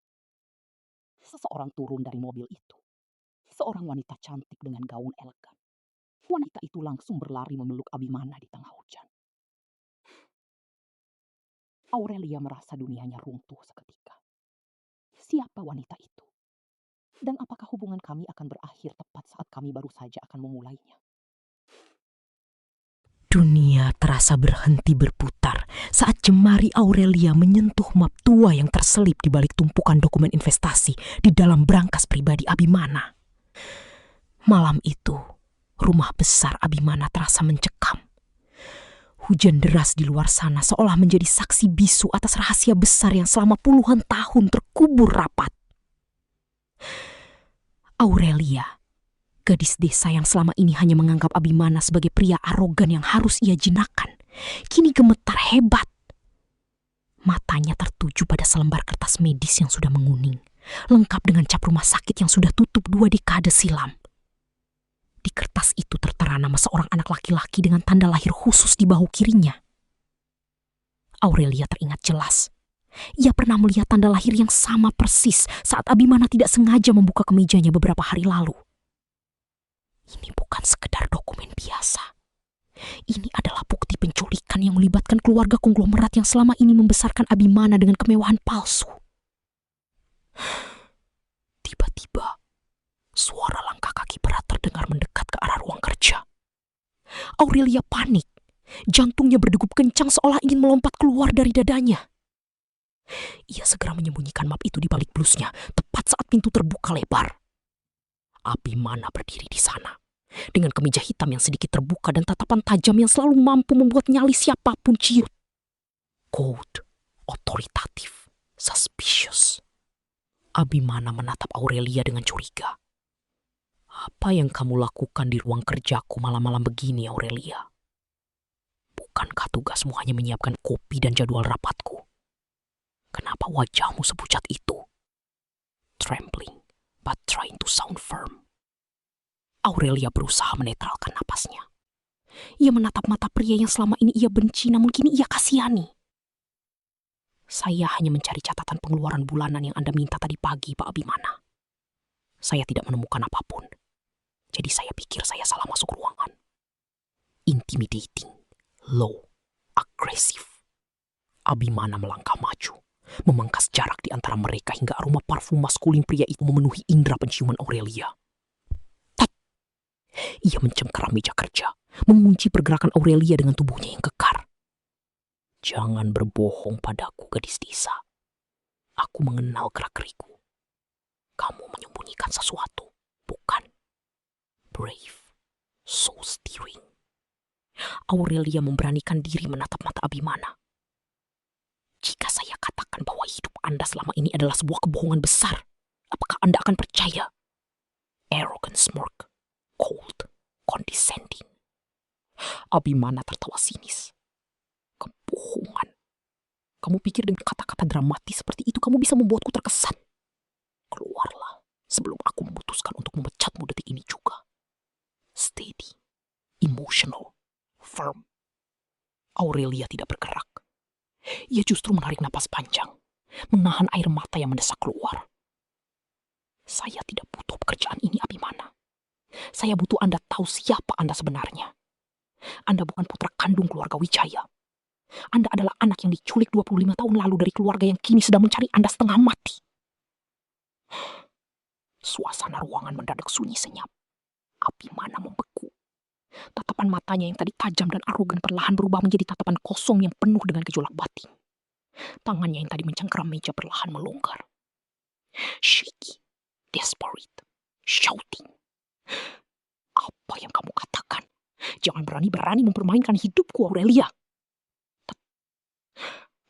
A: Seseorang turun dari mobil itu. Seorang wanita cantik dengan gaun elegan. Wanita itu langsung berlari memeluk Abimana di tengah hujan. Aurelia merasa dunianya runtuh seketika. Siapa wanita itu? Dan apakah hubungan kami akan berakhir tepat saat kami baru saja akan memulainya?
B: Dunia terasa berhenti berputar saat jemari Aurelia menyentuh map tua yang terselip di balik tumpukan dokumen investasi di dalam brankas pribadi Abimana. Malam itu, rumah besar Abimana terasa mencekam. Hujan deras di luar sana seolah menjadi saksi bisu atas rahasia besar yang selama puluhan tahun terkubur rapat. Aurelia, gadis desa yang selama ini hanya menganggap Abimana sebagai pria arogan yang harus ia jinakkan, kini gemetar hebat. Matanya tertuju pada selembar kertas medis yang sudah menguning, lengkap dengan cap rumah sakit yang sudah tutup 2 dekade silam. Di kertas itu tertera nama seorang anak laki-laki dengan tanda lahir khusus di bahu kirinya. Aurelia teringat jelas. Ia pernah melihat tanda lahir yang sama persis saat Abimana tidak sengaja membuka kemejanya beberapa hari lalu. Ini bukan sekedar dokumen biasa. Ini adalah bukti penculikan yang melibatkan keluarga konglomerat yang selama ini membesarkan Abimana dengan kemewahan palsu. Tiba-tiba, suara langkah kaki berat terdengar mendekat ke arah ruang kerja. Aurelia panik. Jantungnya berdegup kencang seolah ingin melompat keluar dari dadanya. Ia segera menyembunyikan map itu di balik blusnya, tepat saat pintu terbuka lebar. Abimana berdiri di sana, dengan kemeja hitam yang sedikit terbuka dan tatapan tajam yang selalu mampu membuat nyali siapapun ciut. Cold, otoritatif, suspicious. Abimana menatap Aurelia dengan curiga. Apa yang kamu lakukan di ruang kerjaku malam-malam begini, Aurelia? Bukankah tugasmu hanya menyiapkan kopi dan jadwal rapatku? Kenapa wajahmu sepucat itu? Trembling, but trying to sound firm. Aurelia berusaha menetralkan napasnya. Ia menatap mata pria yang selama ini ia benci namun kini ia kasihani. Saya hanya mencari catatan pengeluaran bulanan yang Anda minta tadi pagi, Pak Abimana. Saya tidak menemukan apapun. Jadi saya pikir saya salah masuk ruangan. Intimidating, low, agresif. Abimana melangkah maju, memangkas jarak di antara mereka hingga aroma parfum maskulin pria itu memenuhi indera penciuman Aurelia. Ia mencengkeram meja kerja, mengunci pergerakan Aurelia dengan tubuhnya yang kekar. Jangan berbohong padaku, gadis desa. Aku mengenal gerak-geriku. Kamu menyembunyikan sesuatu, bukan? Brave, soul steering. Aurelia memberanikan diri menatap mata Abimana. Jika saya katakan bahwa hidup Anda selama ini adalah sebuah kebohongan besar, apakah Anda akan percaya? Arrogant smirk, cold, condescending. Abimana tertawa sinis. Kebohongan. Kamu pikir dengan kata-kata dramatis seperti itu kamu bisa membuatku terkesan? Keluarlah sebelum aku memutuskan untuk memecatmu detik ini juga. Steady, emotional, firm. Aurelia tidak bergerak. Ia justru menarik napas panjang, menahan air mata yang mendesak keluar. Saya tidak butuh pekerjaan ini, Abimana. Saya butuh Anda tahu siapa Anda sebenarnya. Anda bukan putra kandung keluarga Wijaya. Anda adalah anak yang diculik 25 tahun lalu dari keluarga yang kini sedang mencari Anda setengah mati. Suasana ruangan mendadak sunyi senyap. Abimana membeku. Tatapan matanya yang tadi tajam dan arogan perlahan berubah menjadi tatapan kosong yang penuh dengan gejolak batin.
A: Tangannya yang tadi mencengkeram meja perlahan melonggar. Shaky, desperate, shouting. Apa yang kamu katakan? Jangan berani-berani mempermainkan hidupku, Aurelia.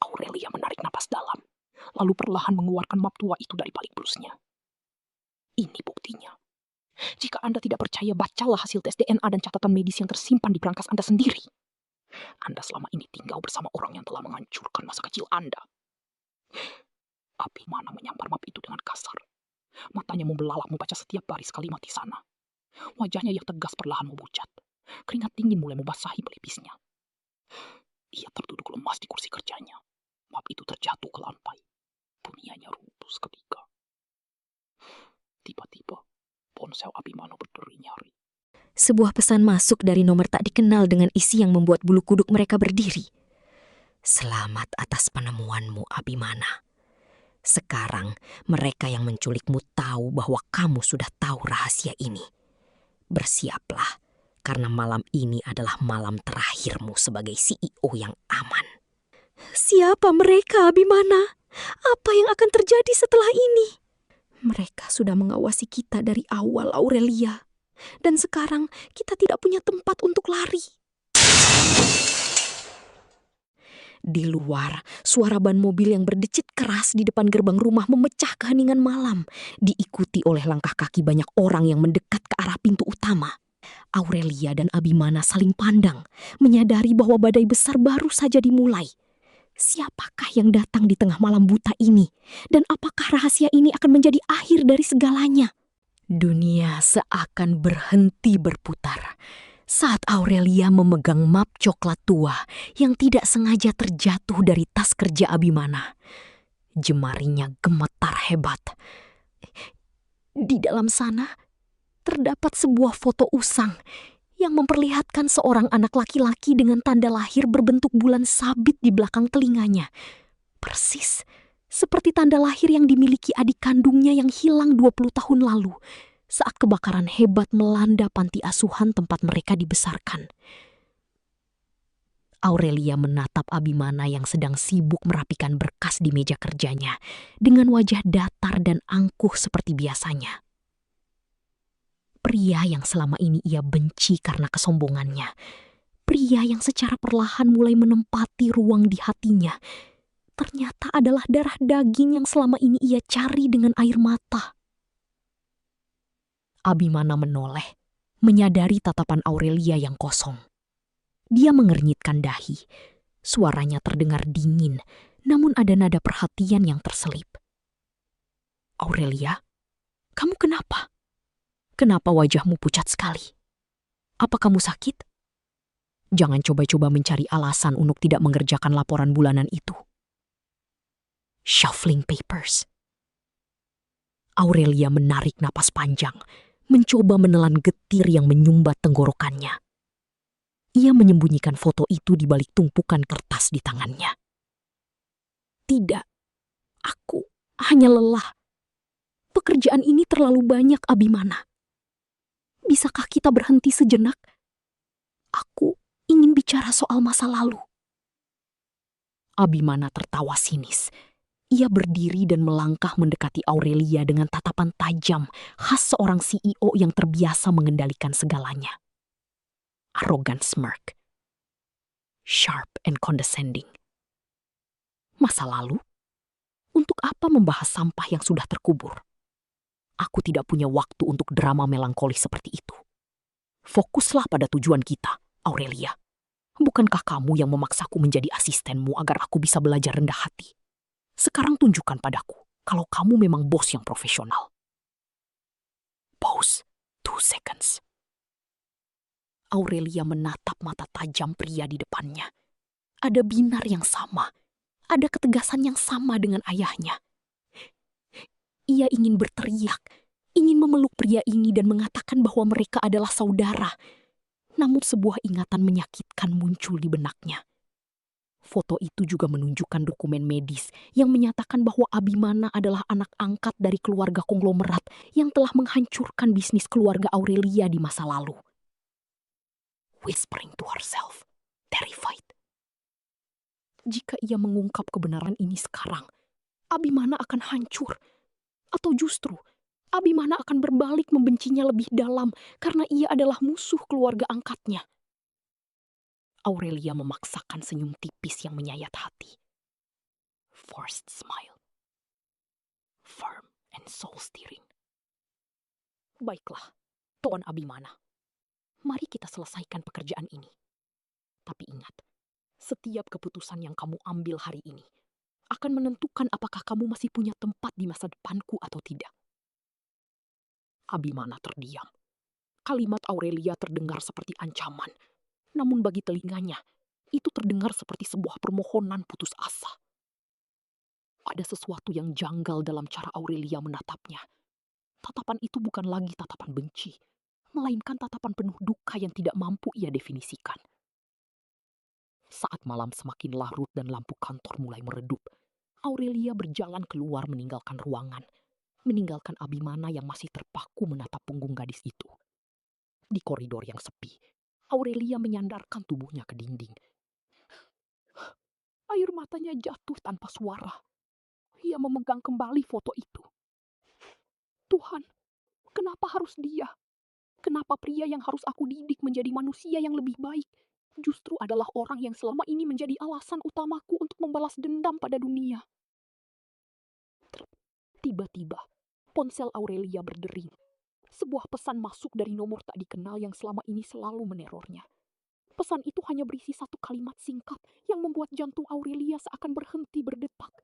A: Aurelia menarik napas dalam, lalu perlahan mengeluarkan map tua itu dari balik blusnya. Ini buktinya. Jika Anda tidak percaya, bacalah hasil tes DNA dan catatan medis yang tersimpan di brankas Anda sendiri. Anda selama ini tinggal bersama orang yang telah menghancurkan masa kecil Anda. Abimana menyampar map itu dengan kasar. Matanya membelalak membaca setiap baris kalimat di sana. Wajahnya yang tegas perlahan memucat. Keringat dingin mulai membasahi pelipisnya. Ia terduduk lemas di kursi kerjanya. Map itu terjatuh ke lantai. Dunianya runtuh seketika. Tiba-tiba, ponsel Abimana berderi nyaring.
C: Sebuah pesan masuk dari nomor tak dikenal dengan isi yang membuat bulu kuduk mereka berdiri. Selamat atas penemuanmu, Abimana. Sekarang mereka yang menculikmu tahu bahwa kamu sudah tahu rahasia ini. Bersiaplah, karena malam ini adalah malam terakhirmu sebagai CEO yang aman. Siapa mereka, Abimana? Apa yang akan terjadi setelah ini? Mereka sudah mengawasi kita dari awal, Aurelia. Dan sekarang kita tidak punya tempat untuk lari. Di luar, suara ban mobil yang berdecit keras di depan gerbang rumah memecah keheningan malam, diikuti oleh langkah kaki banyak orang yang mendekat ke arah pintu utama. Aurelia dan Abimana saling pandang, menyadari bahwa badai besar baru saja dimulai. Siapakah yang datang di tengah malam buta ini? Dan apakah rahasia ini akan menjadi akhir dari segalanya? Dunia seakan berhenti berputar saat Aurelia memegang map coklat tua yang tidak sengaja terjatuh dari tas kerja Abimana. Jemarinya gemetar hebat. Di dalam sana terdapat sebuah foto usang yang memperlihatkan seorang anak laki-laki dengan tanda lahir berbentuk bulan sabit di belakang telinganya. Persis seperti tanda lahir yang dimiliki adik kandungnya yang hilang 20 tahun lalu saat kebakaran hebat melanda panti asuhan tempat mereka dibesarkan. Aurelia menatap Abimana yang sedang sibuk merapikan berkas di meja kerjanya dengan wajah datar dan angkuh seperti biasanya. Pria yang selama ini ia benci karena kesombongannya. Pria yang secara perlahan mulai menempati ruang di hatinya. Ternyata adalah darah daging yang selama ini ia cari dengan air mata. Abimana menoleh, menyadari tatapan Aurelia yang kosong. Dia mengernyitkan dahi. Suaranya terdengar dingin, namun ada nada perhatian yang terselip. Aurelia, kamu kenapa? Kenapa wajahmu pucat sekali? Apa kamu sakit? Jangan coba-coba mencari alasan untuk tidak mengerjakan laporan bulanan itu. Shuffling papers. Aurelia menarik napas panjang, mencoba menelan getir yang menyumbat tenggorokannya. Ia menyembunyikan foto itu di balik tumpukan kertas di tangannya. Tidak, aku hanya lelah. Pekerjaan ini terlalu banyak, Abimana. Bisakah kita berhenti sejenak? Aku ingin bicara soal masa lalu. Abimana tertawa sinis. Ia berdiri dan melangkah mendekati Aurelia dengan tatapan tajam khas seorang CEO yang terbiasa mengendalikan segalanya. Arrogant smirk. Sharp and condescending. Masa lalu? Untuk apa membahas sampah yang sudah terkubur? Aku tidak punya waktu untuk drama melankolis seperti itu. Fokuslah pada tujuan kita, Aurelia. Bukankah kamu yang memaksaku menjadi asistenmu agar aku bisa belajar rendah hati? Sekarang tunjukkan padaku kalau kamu memang bos yang profesional. Pause 2 seconds. Aurelia menatap mata tajam pria di depannya. Ada binar yang sama. Ada ketegasan yang sama dengan ayahnya. Ia ingin berteriak, ingin memeluk pria ini dan mengatakan bahwa mereka adalah saudara. Namun sebuah ingatan menyakitkan muncul di benaknya. Foto itu juga menunjukkan dokumen medis yang menyatakan bahwa Abimana adalah anak angkat dari keluarga konglomerat yang telah menghancurkan bisnis keluarga Aurelia di masa lalu. Whispering to herself, terrified.
A: Jika ia mengungkap kebenaran ini sekarang, Abimana akan hancur. Atau justru, Abimana akan berbalik membencinya lebih dalam karena ia adalah musuh keluarga angkatnya. Aurelia memaksakan senyum tipis yang menyayat hati. Forced smile. Firm and soul steering. Baiklah, Tuan Abimana. Mari kita selesaikan pekerjaan ini. Tapi ingat, setiap keputusan yang kamu ambil hari ini akan menentukan apakah kamu masih punya tempat di masa depanku atau tidak. Abimana terdiam. Kalimat Aurelia terdengar seperti ancaman, namun bagi telinganya, itu terdengar seperti sebuah permohonan putus asa. Ada sesuatu yang janggal dalam cara Aurelia menatapnya. Tatapan itu bukan lagi tatapan benci, melainkan tatapan penuh duka yang tidak mampu ia definisikan. Saat malam semakin larut dan lampu kantor mulai meredup, Aurelia berjalan keluar meninggalkan ruangan, meninggalkan Abimana yang masih terpaku menatap punggung gadis itu. Di koridor yang sepi, Aurelia menyandarkan tubuhnya ke dinding. Air matanya jatuh tanpa suara. Ia memegang kembali foto itu. Tuhan, kenapa harus dia? Kenapa pria yang harus aku didik menjadi manusia yang lebih baik justru adalah orang yang selama ini menjadi alasan utamaku untuk membalas dendam pada dunia? Tiba-tiba, ponsel Aurelia berdering. Sebuah pesan masuk dari nomor tak dikenal yang selama ini selalu menerornya. Pesan itu hanya berisi satu kalimat singkat yang membuat jantung Aurelia seakan berhenti berdetak.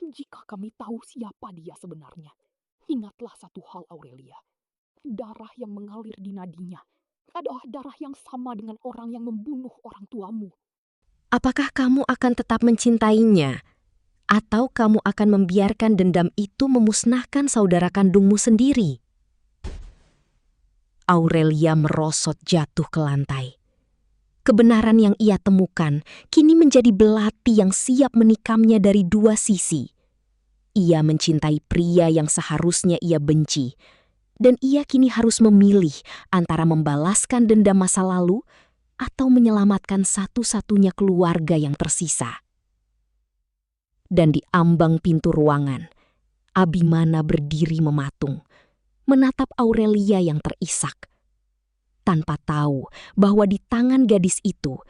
A: Jika kami tahu siapa dia sebenarnya, ingatlah satu hal Aurelia. Darah yang mengalir di nadinya adalah darah yang sama dengan orang yang membunuh orang tuamu.
C: Apakah kamu akan tetap mencintainya? Atau kamu akan membiarkan dendam itu memusnahkan saudara kandungmu sendiri? Aurelia merosot jatuh ke lantai. Kebenaran yang ia temukan kini menjadi belati yang siap menikamnya dari dua sisi. Ia mencintai pria yang seharusnya ia benci, dan ia kini harus memilih antara membalaskan dendam masa lalu atau menyelamatkan satu-satunya keluarga yang tersisa. Dan di ambang pintu ruangan, Abimana berdiri mematung, menatap Aurelia yang terisak, tanpa tahu bahwa di tangan gadis itu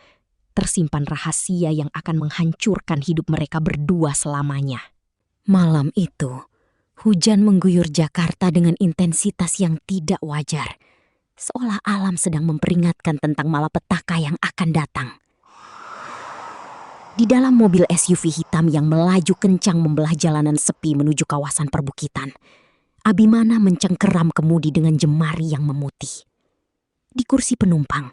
C: tersimpan rahasia yang akan menghancurkan hidup mereka berdua selamanya. Malam itu, hujan mengguyur Jakarta dengan intensitas yang tidak wajar, seolah alam sedang memperingatkan tentang malapetaka yang akan datang. Di dalam mobil SUV hitam yang melaju kencang membelah jalanan sepi menuju kawasan perbukitan, Abimana mencengkeram kemudi dengan jemari yang memutih. Di kursi penumpang,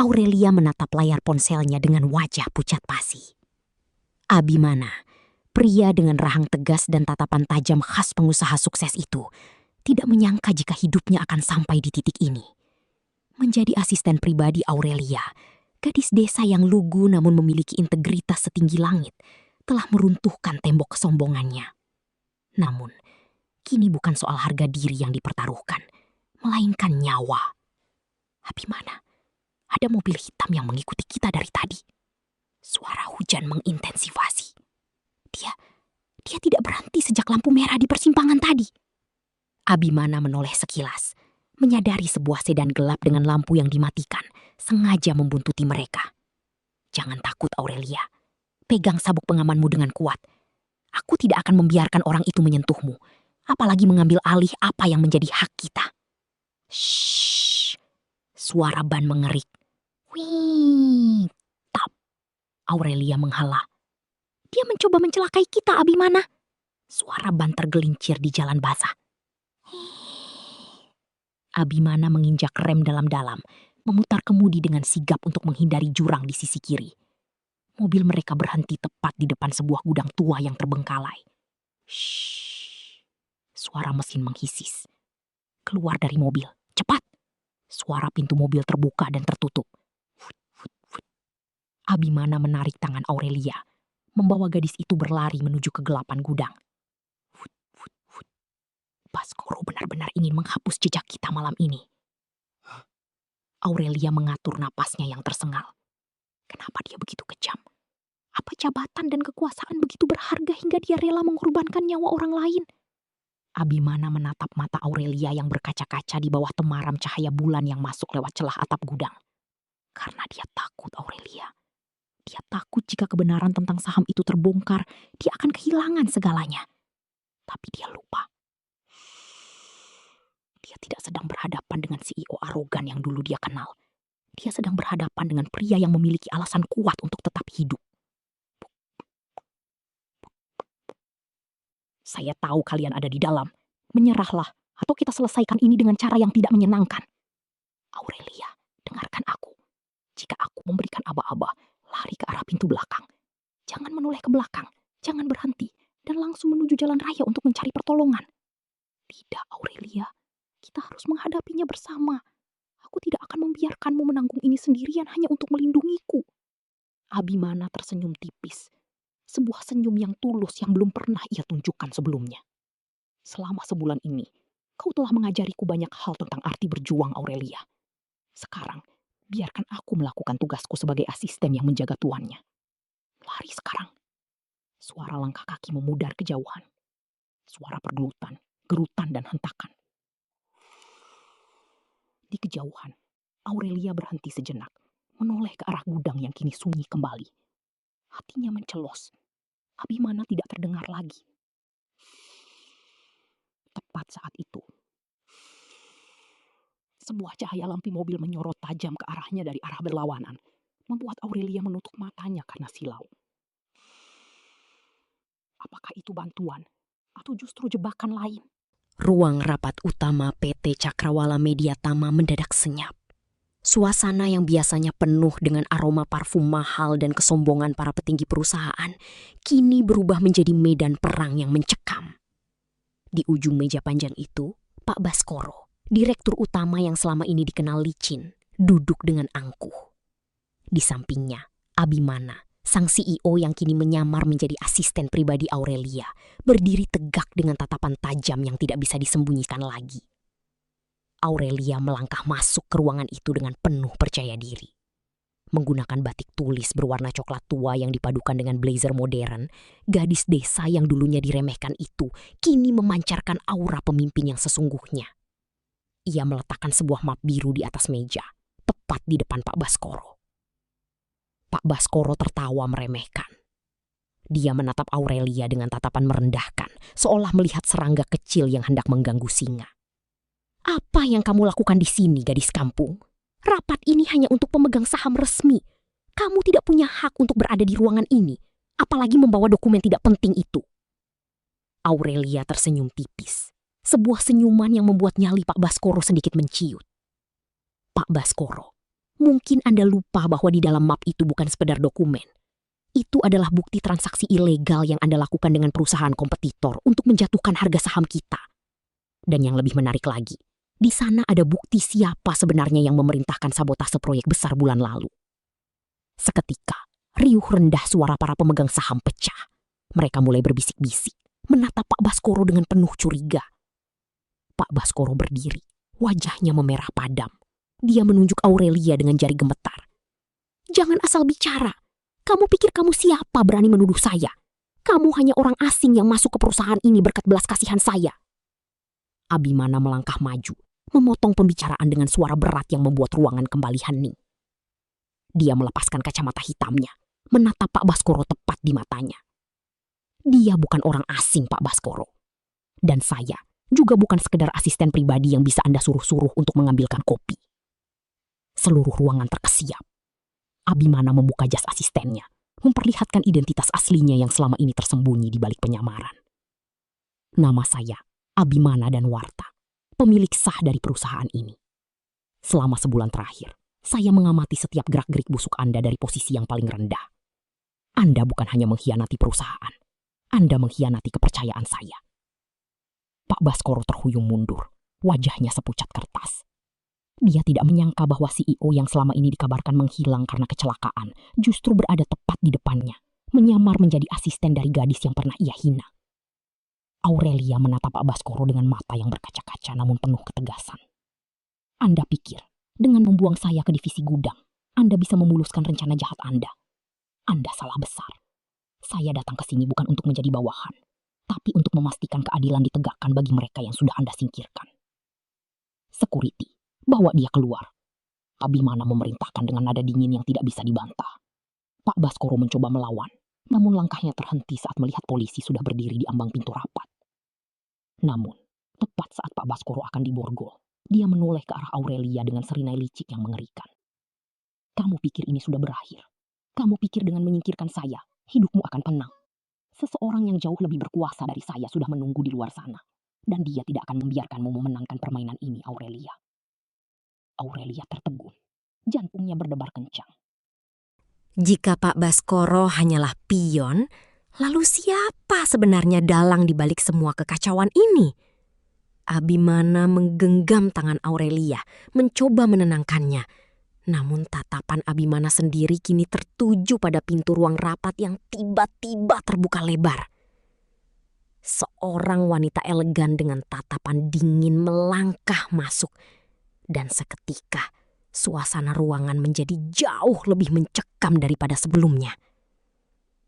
C: Aurelia menatap layar ponselnya dengan wajah pucat pasi. Abimana, pria dengan rahang tegas dan tatapan tajam khas pengusaha sukses itu, tidak menyangka jika hidupnya akan sampai di titik ini. Menjadi asisten pribadi Aurelia, gadis desa yang lugu namun memiliki integritas setinggi langit, telah meruntuhkan tembok kesombongannya. Namun, kini bukan soal harga diri yang dipertaruhkan, melainkan nyawa. Abimana, ada mobil hitam yang mengikuti kita dari tadi. Suara hujan mengintensivasi. Dia tidak berhenti sejak lampu merah di persimpangan tadi. Abimana menoleh sekilas, menyadari sebuah sedan gelap dengan lampu yang dimatikan sengaja membuntuti mereka. Jangan takut Aurelia, pegang sabuk pengamanmu dengan kuat. Aku tidak akan membiarkan orang itu menyentuhmu, apalagi mengambil alih apa yang menjadi hak kita. Shh, suara ban mengerik. Wih, tap. Aurelia menghala. Dia mencoba mencelakai kita, Abimana. Suara ban tergelincir di jalan basah. Abimana menginjak rem dalam-dalam, memutar kemudi dengan sigap untuk menghindari jurang di sisi kiri. Mobil mereka berhenti tepat di depan sebuah gudang tua yang terbengkalai. Shh. Suara mesin menghisis. Keluar dari mobil, cepat. Suara pintu mobil terbuka dan tertutup. Abimana menarik tangan Aurelia, membawa gadis itu berlari menuju kegelapan gudang. Baskoro benar-benar ingin menghapus jejak kita malam ini. Aurelia mengatur napasnya yang tersengal. Kenapa dia begitu kejam?
A: Apa jabatan dan kekuasaan begitu berharga hingga dia rela mengorbankan nyawa orang lain? Abimana menatap mata Aurelia yang berkaca-kaca di bawah temaram cahaya bulan yang masuk lewat celah atap gudang. Karena dia takut, Aurelia. Dia takut jika kebenaran tentang saham itu terbongkar, dia akan kehilangan segalanya. Tapi dia lupa. Dia tidak sedang berhadapan dengan CEO arogan yang dulu dia kenal. Dia sedang berhadapan dengan pria yang memiliki alasan kuat untuk tetap hidup. Saya tahu kalian ada di dalam. Menyerahlah, atau kita selesaikan ini dengan cara yang tidak menyenangkan. Aurelia, dengarkan aku. Jika aku memberikan aba-aba, lari ke arah pintu belakang. Jangan menoleh ke belakang, jangan berhenti, dan langsung menuju jalan raya untuk mencari pertolongan. Tidak, Aurelia. Kita harus menghadapinya bersama. Aku tidak akan membiarkanmu menanggung ini sendirian hanya untuk melindungiku. Abimana tersenyum tipis. Sebuah senyum yang tulus yang belum pernah ia tunjukkan sebelumnya. Selama sebulan ini, kau telah mengajariku banyak hal tentang arti berjuang, Aurelia. Sekarang, biarkan aku melakukan tugasku sebagai asisten yang menjaga tuannya. Lari sekarang. Suara langkah kaki memudar kejauhan. Suara pergelutan, gerutan, dan hentakan. Di kejauhan, Aurelia berhenti sejenak, menoleh ke arah gudang yang kini sunyi kembali. Hatinya mencelos. Abimana tidak terdengar lagi. Tepat saat itu, sebuah cahaya lampu mobil menyorot tajam ke arahnya dari arah berlawanan, membuat Aurelia menutup matanya karena silau. Apakah itu bantuan atau justru jebakan lain?
C: Ruang rapat utama PT Cakrawala Media Tama mendadak senyap. Suasana yang biasanya penuh dengan aroma parfum mahal dan kesombongan para petinggi perusahaan, kini berubah menjadi medan perang yang mencekam. Di ujung meja panjang itu, Pak Baskoro, direktur utama yang selama ini dikenal licin, duduk dengan angkuh. Di sampingnya, Abimana, sang CEO yang kini menyamar menjadi asisten pribadi Aurelia, berdiri tegak dengan tatapan tajam yang tidak bisa disembunyikan lagi. Aurelia melangkah masuk ke ruangan itu dengan penuh percaya diri. Menggunakan batik tulis berwarna coklat tua yang dipadukan dengan blazer modern, gadis desa yang dulunya diremehkan itu kini memancarkan aura pemimpin yang sesungguhnya. Ia meletakkan sebuah map biru di atas meja, tepat di depan Pak Baskoro. Pak Baskoro tertawa meremehkan. Dia menatap Aurelia dengan tatapan merendahkan, seolah melihat serangga kecil yang hendak mengganggu singa. Apa yang kamu lakukan di sini, gadis kampung? Rapat ini hanya untuk pemegang saham resmi. Kamu tidak punya hak untuk berada di ruangan ini, apalagi membawa dokumen tidak penting itu. Aurelia tersenyum tipis. Sebuah senyuman yang membuat nyali Pak Baskoro sedikit menciut. Pak Baskoro, mungkin Anda lupa bahwa di dalam map itu bukan sekedar dokumen. Itu adalah bukti transaksi ilegal yang Anda lakukan dengan perusahaan kompetitor untuk menjatuhkan harga saham kita. Dan yang lebih menarik lagi, di sana ada bukti siapa sebenarnya yang memerintahkan sabotase proyek besar bulan lalu. Seketika, riuh rendah suara para pemegang saham pecah. Mereka mulai berbisik-bisik, menatap Pak Baskoro dengan penuh curiga. Pak Baskoro berdiri, wajahnya memerah padam. Dia menunjuk Aurelia dengan jari gemetar. Jangan asal bicara. Kamu pikir kamu siapa berani menuduh saya? Kamu hanya orang asing yang masuk ke perusahaan ini berkat belas kasihan saya. Abimana melangkah maju, memotong pembicaraan dengan suara berat yang membuat ruangan kembali hening. Dia melepaskan kacamata hitamnya, menatap Pak Baskoro tepat di matanya. Dia bukan orang asing, Pak Baskoro. Dan saya juga bukan sekedar asisten pribadi yang bisa Anda suruh-suruh untuk mengambilkan kopi. Seluruh ruangan terkesiap. Abimana membuka jas asistennya, memperlihatkan identitas aslinya yang selama ini tersembunyi di balik penyamaran. Nama saya Abimana Danwarta, pemilik sah dari perusahaan ini. Selama sebulan terakhir, saya mengamati setiap gerak-gerik busuk Anda dari posisi yang paling rendah. Anda bukan hanya mengkhianati perusahaan, Anda mengkhianati kepercayaan saya. Pak Baskoro terhuyung mundur, wajahnya sepucat kertas. Dia tidak menyangka bahwa CEO yang selama ini dikabarkan menghilang karena kecelakaan justru berada tepat di depannya, menyamar menjadi asisten dari gadis yang pernah ia hina. Aurelia menatap Pak Baskoro dengan mata yang berkaca-kaca namun penuh ketegasan. Anda pikir, dengan membuang saya ke divisi gudang, Anda bisa memuluskan rencana jahat Anda? Anda salah besar.
A: Saya datang ke sini bukan untuk menjadi bawahan, tapi untuk memastikan keadilan ditegakkan bagi mereka yang sudah Anda singkirkan. Security, bawa dia keluar. Abimana memerintahkan dengan nada dingin yang tidak bisa dibantah. Pak Baskoro mencoba melawan, namun langkahnya terhenti saat melihat polisi sudah berdiri di ambang pintu rapat. Namun, tepat saat Pak Baskoro akan diborgol, dia menoleh ke arah Aurelia dengan serinai licik yang mengerikan. Kamu pikir ini sudah berakhir? Kamu pikir dengan menyingkirkan saya, hidupmu akan tenang? Seseorang yang jauh lebih berkuasa dari saya sudah menunggu di luar sana. Dan dia tidak akan membiarkanmu memenangkan permainan ini, Aurelia. Aurelia tertegun. Jantungnya berdebar kencang.
C: Jika Pak Baskoro hanyalah pion, lalu siapa sebenarnya dalang di balik semua kekacauan ini? Abimana menggenggam tangan Aurelia, mencoba menenangkannya. Namun tatapan Abimana sendiri kini tertuju pada pintu ruang rapat yang tiba-tiba terbuka lebar. Seorang wanita elegan dengan tatapan dingin melangkah masuk. Dan seketika suasana ruangan menjadi jauh lebih mencekam daripada sebelumnya.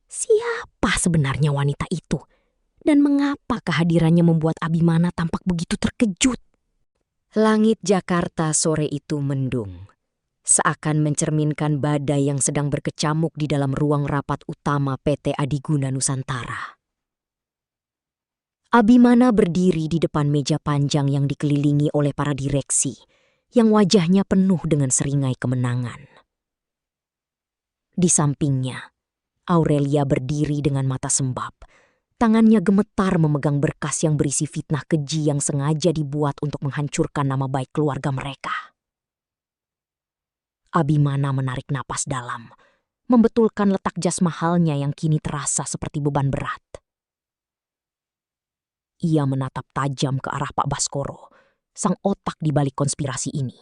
C: Siapa sebenarnya wanita itu? Dan mengapa kehadirannya membuat Abimana tampak begitu terkejut? Langit Jakarta sore itu mendung. Seakan mencerminkan badai yang sedang berkecamuk di dalam ruang rapat utama PT Adiguna Nusantara. Abimana berdiri di depan meja panjang yang dikelilingi oleh para direksi, yang wajahnya penuh dengan seringai kemenangan. Di sampingnya, Aurelia berdiri dengan mata sembab. Tangannya gemetar memegang berkas yang berisi fitnah keji yang sengaja dibuat untuk menghancurkan nama baik keluarga mereka. Abimana menarik napas dalam, membetulkan letak jas mahalnya yang kini terasa seperti beban berat. Ia menatap tajam ke arah Pak Baskoro, sang otak di balik konspirasi ini.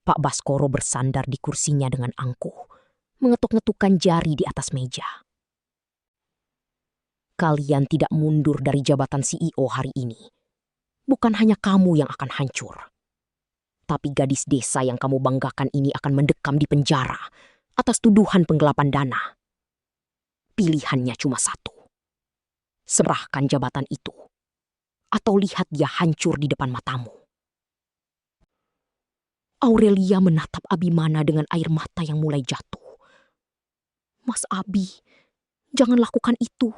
C: Pak Baskoro bersandar di kursinya dengan angkuh, mengetuk-ngetukkan jari di atas meja. Kalian tidak mundur dari jabatan CEO hari ini. Bukan hanya kamu yang akan hancur. Tapi gadis desa yang kamu banggakan ini akan mendekam di penjara atas tuduhan penggelapan dana. Pilihannya cuma satu. Serahkan jabatan itu, atau lihat dia hancur di depan matamu. Aurelia menatap Abimana dengan air mata yang mulai jatuh. Mas Abi, jangan lakukan itu.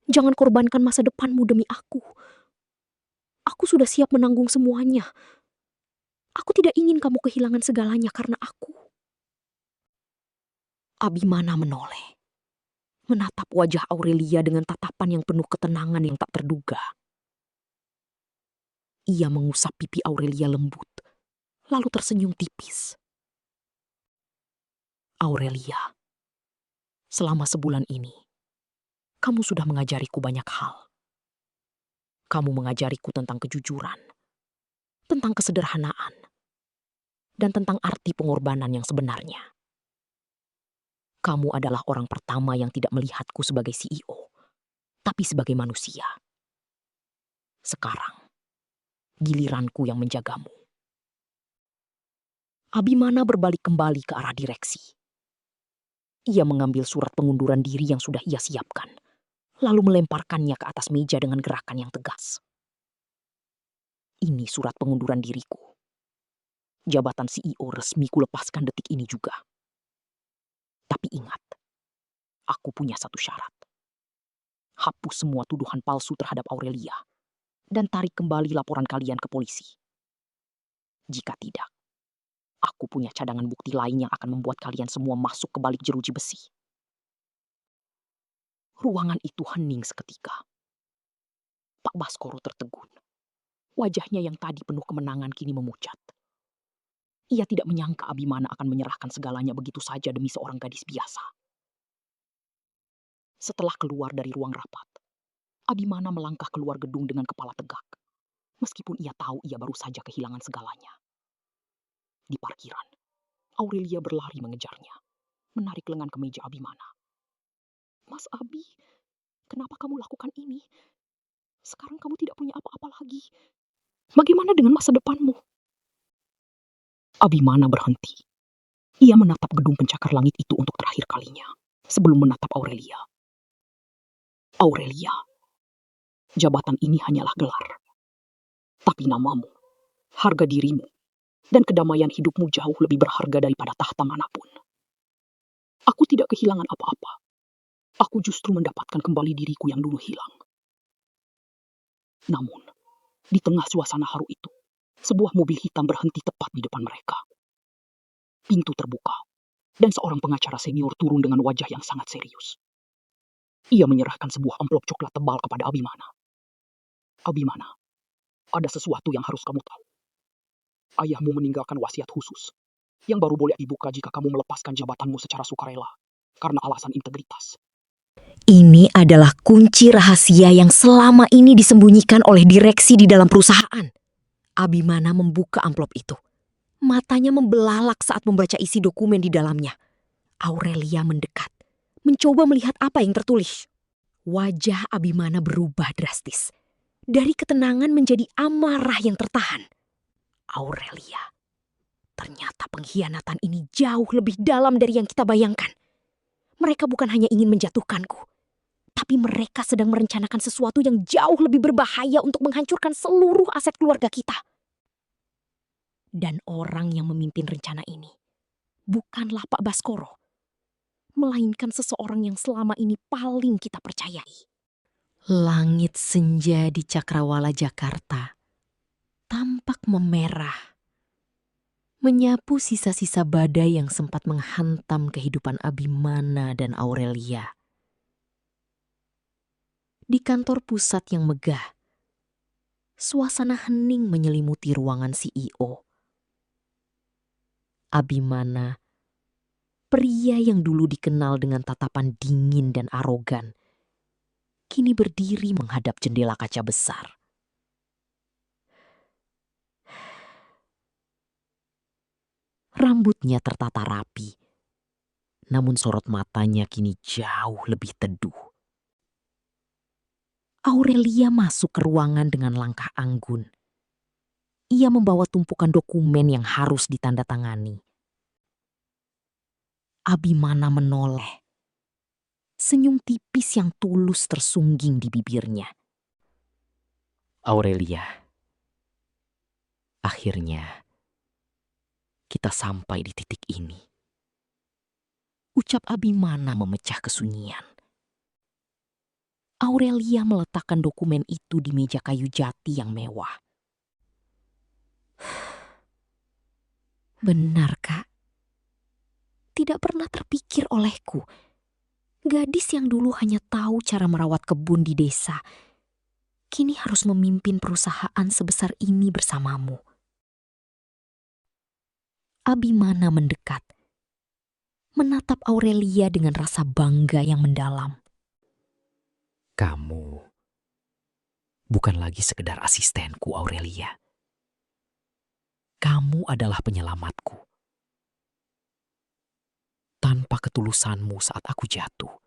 C: Jangan korbankan masa depanmu demi aku. Aku sudah siap menanggung semuanya. Aku tidak ingin kamu kehilangan segalanya karena aku. Abimana menoleh, menatap wajah Aurelia dengan tatapan yang penuh ketenangan yang tak terduga. Ia mengusap pipi Aurelia lembut, lalu tersenyum tipis. Aurelia, selama sebulan ini, kamu sudah mengajariku banyak hal. Kamu mengajariku tentang kejujuran, tentang kesederhanaan, dan tentang arti pengorbanan yang sebenarnya. Kamu adalah orang pertama yang tidak melihatku sebagai CEO, tapi sebagai manusia. Sekarang, giliranku yang menjagamu. Abimana berbalik kembali ke arah direksi. Ia mengambil surat pengunduran diri yang sudah ia siapkan, lalu melemparkannya ke atas meja dengan gerakan yang tegas. Ini surat pengunduran diriku. Jabatan CEO resmi kulepaskan detik ini juga. Tapi ingat, aku punya satu syarat. Hapus semua tuduhan palsu terhadap Aurelia dan tarik kembali laporan kalian ke polisi. Jika tidak, aku punya cadangan bukti lain yang akan membuat kalian semua masuk ke balik jeruji besi. Ruangan itu hening seketika. Pak Baskoro tertegun. Wajahnya yang tadi penuh kemenangan kini memucat. Ia tidak menyangka Abimana akan menyerahkan segalanya begitu saja demi seorang gadis biasa. Setelah keluar dari ruang rapat, Abimana melangkah keluar gedung dengan kepala tegak, meskipun ia tahu ia baru saja kehilangan segalanya. Di parkiran, Aurelia berlari mengejarnya, menarik lengan kemeja Abimana. Mas Abi, kenapa kamu lakukan ini? Sekarang kamu tidak punya apa-apa lagi. Bagaimana dengan masa depanmu? Abimana berhenti. Ia menatap gedung pencakar langit itu untuk terakhir kalinya.
A: sebelum menatap Aurelia. Aurelia, jabatan ini hanyalah gelar. Tapi namamu, harga dirimu, dan kedamaian hidupmu jauh lebih berharga daripada tahta manapun. Aku tidak kehilangan apa-apa. Aku justru mendapatkan kembali diriku yang dulu hilang. Namun, di tengah suasana haru itu, sebuah mobil hitam berhenti tepat di depan mereka. Pintu terbuka, dan seorang pengacara senior turun dengan wajah yang sangat serius. Ia menyerahkan sebuah amplop coklat tebal kepada Abimana. Abimana, ada sesuatu yang harus kamu tahu. Ayahmu meninggalkan wasiat khusus, yang baru boleh dibuka jika kamu melepaskan jabatanmu secara sukarela, karena alasan integritas.
C: Ini adalah kunci rahasia yang selama ini disembunyikan oleh direksi di dalam perusahaan. Abimana membuka amplop itu. Matanya membelalak saat membaca isi dokumen di dalamnya. Aurelia mendekat, mencoba melihat apa yang tertulis. Wajah Abimana berubah drastis. Dari ketenangan menjadi amarah yang tertahan. Aurelia, ternyata pengkhianatan ini jauh lebih dalam dari yang kita bayangkan. Mereka bukan hanya ingin menjatuhkanku, tapi mereka sedang merencanakan sesuatu yang jauh lebih berbahaya untuk menghancurkan seluruh aset keluarga kita. Dan orang yang memimpin rencana ini bukanlah Pak Baskoro, melainkan seseorang yang selama ini paling kita percayai. Langit senja di Cakrawala, Jakarta tampak memerah, menyapu sisa-sisa badai yang sempat menghantam kehidupan Abimana dan Aurelia. Di kantor pusat yang megah, suasana hening menyelimuti ruangan CEO. Abimana, pria yang dulu dikenal dengan tatapan dingin dan arogan, kini berdiri menghadap jendela kaca besar. Rambutnya tertata rapi, namun sorot matanya kini jauh lebih teduh. Aurelia masuk ke ruangan dengan langkah anggun. Ia membawa tumpukan dokumen yang harus ditandatangani. Abimana menoleh. Senyum tipis yang tulus tersungging di bibirnya.
B: Aurelia, akhirnya kita sampai di titik ini.
C: Ucap Abimana memecah kesunyian. Aurelia meletakkan dokumen itu di meja kayu jati yang mewah. Benar, Kak. Tidak pernah terpikir olehku. Gadis yang dulu hanya tahu cara merawat kebun di desa, kini harus memimpin perusahaan sebesar ini bersamamu. Abimana mendekat, menatap Aurelia dengan rasa bangga yang mendalam.
B: Kamu bukan lagi sekedar asistenku, Aurelia. Kamu adalah penyelamatku. Tanpa ketulusanmu saat aku jatuh,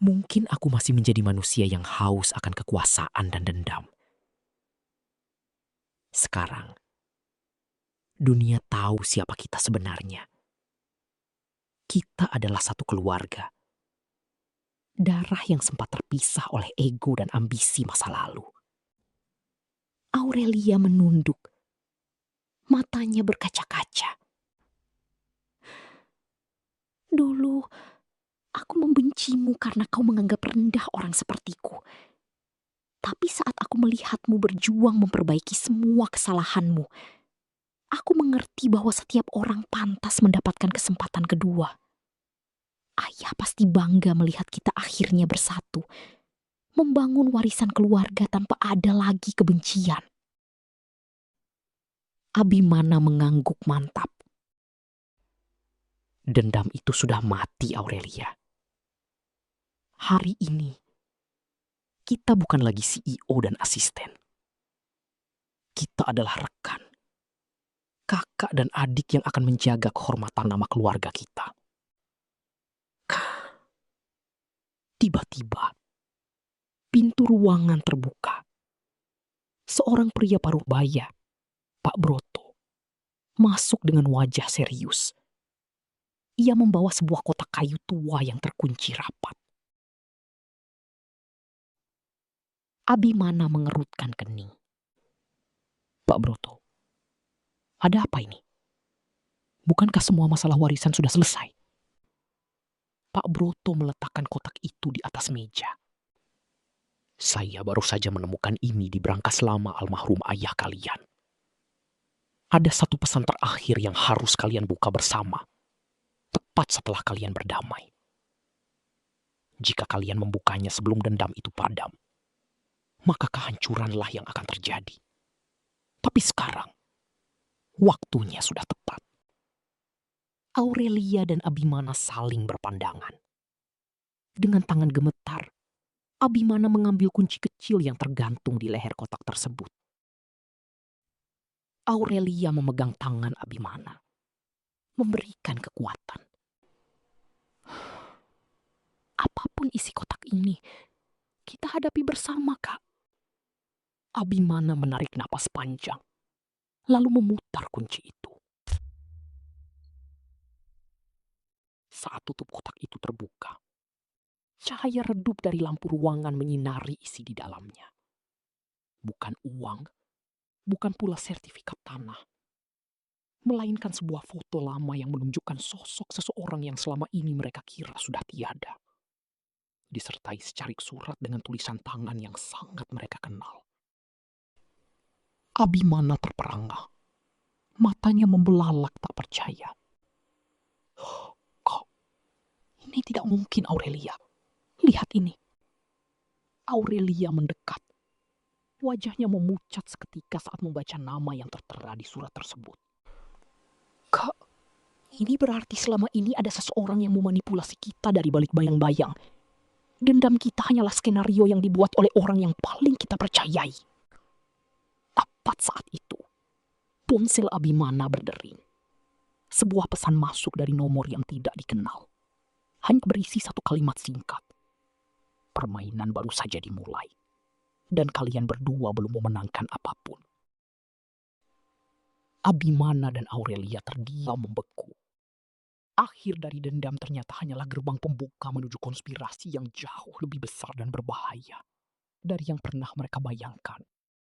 B: mungkin aku masih menjadi manusia yang haus akan kekuasaan dan dendam. Sekarang, dunia tahu siapa kita sebenarnya. Kita adalah satu keluarga. Darah yang sempat terpisah oleh ego dan ambisi masa lalu.
C: Aurelia menunduk. Matanya berkaca-kaca. Dulu, aku membencimu karena kau menganggap rendah orang sepertiku. Tapi saat aku melihatmu berjuang memperbaiki semua kesalahanmu, aku mengerti bahwa setiap orang pantas mendapatkan kesempatan kedua. Ayah pasti bangga melihat kita akhirnya bersatu, membangun warisan keluarga tanpa ada lagi kebencian. Abimana mengangguk mantap.
B: Dendam itu sudah mati, Aurelia. Hari ini, kita bukan lagi CEO dan asisten. Kita adalah rekan, kakak dan adik yang akan menjaga kehormatan nama keluarga kita. Tiba-tiba, pintu ruangan terbuka. Seorang pria paruh baya, Pak Broto, masuk dengan wajah serius.
A: Ia membawa sebuah kotak kayu tua yang terkunci rapat. Abimana mengerutkan kening. Pak Broto, ada apa ini? Bukankah semua masalah warisan sudah selesai? Pak Broto meletakkan kotak itu di atas meja. Saya baru saja menemukan ini di brankas lama almarhum ayah kalian. Ada satu pesan terakhir yang harus kalian buka bersama, tepat setelah kalian berdamai. Jika kalian membukanya sebelum dendam itu padam, maka kehancuranlah yang akan terjadi. Tapi sekarang, waktunya sudah tepat. Aurelia dan Abimana saling berpandangan. Dengan tangan gemetar, Abimana mengambil kunci kecil yang tergantung di leher kotak tersebut. Aurelia memegang tangan Abimana, memberikan kekuatan. Apapun isi kotak ini, kita hadapi bersama, Kak. Abimana menarik napas panjang, lalu memutar kunci itu. Saat tutup kotak itu terbuka, cahaya redup dari lampu ruangan menyinari isi di dalamnya. Bukan uang, bukan pula sertifikat tanah, melainkan sebuah foto lama yang menunjukkan sosok seseorang yang selama ini mereka kira sudah tiada. Disertai secarik surat dengan tulisan tangan yang sangat mereka kenal. Abimana terperangah. Matanya membelalak tak percaya. Kok, ini tidak mungkin, Aurelia. Lihat ini. Aurelia mendekat. Wajahnya memucat seketika saat membaca nama yang tertera di surat tersebut. Kak, ini berarti selama ini ada seseorang yang memanipulasi kita dari balik bayang-bayang. Dendam kita hanyalah skenario yang dibuat oleh orang yang paling kita percayai. Tepat saat itu, ponsel Abimana berdering. Sebuah pesan masuk dari nomor yang tidak dikenal. Hanya berisi satu kalimat singkat. Permainan baru saja dimulai. Dan kalian berdua belum memenangkan apapun. Abimana dan Aurelia terdiam membeku. Akhir dari dendam ternyata hanyalah gerbang pembuka menuju konspirasi yang jauh lebih besar dan berbahaya dari yang pernah mereka bayangkan.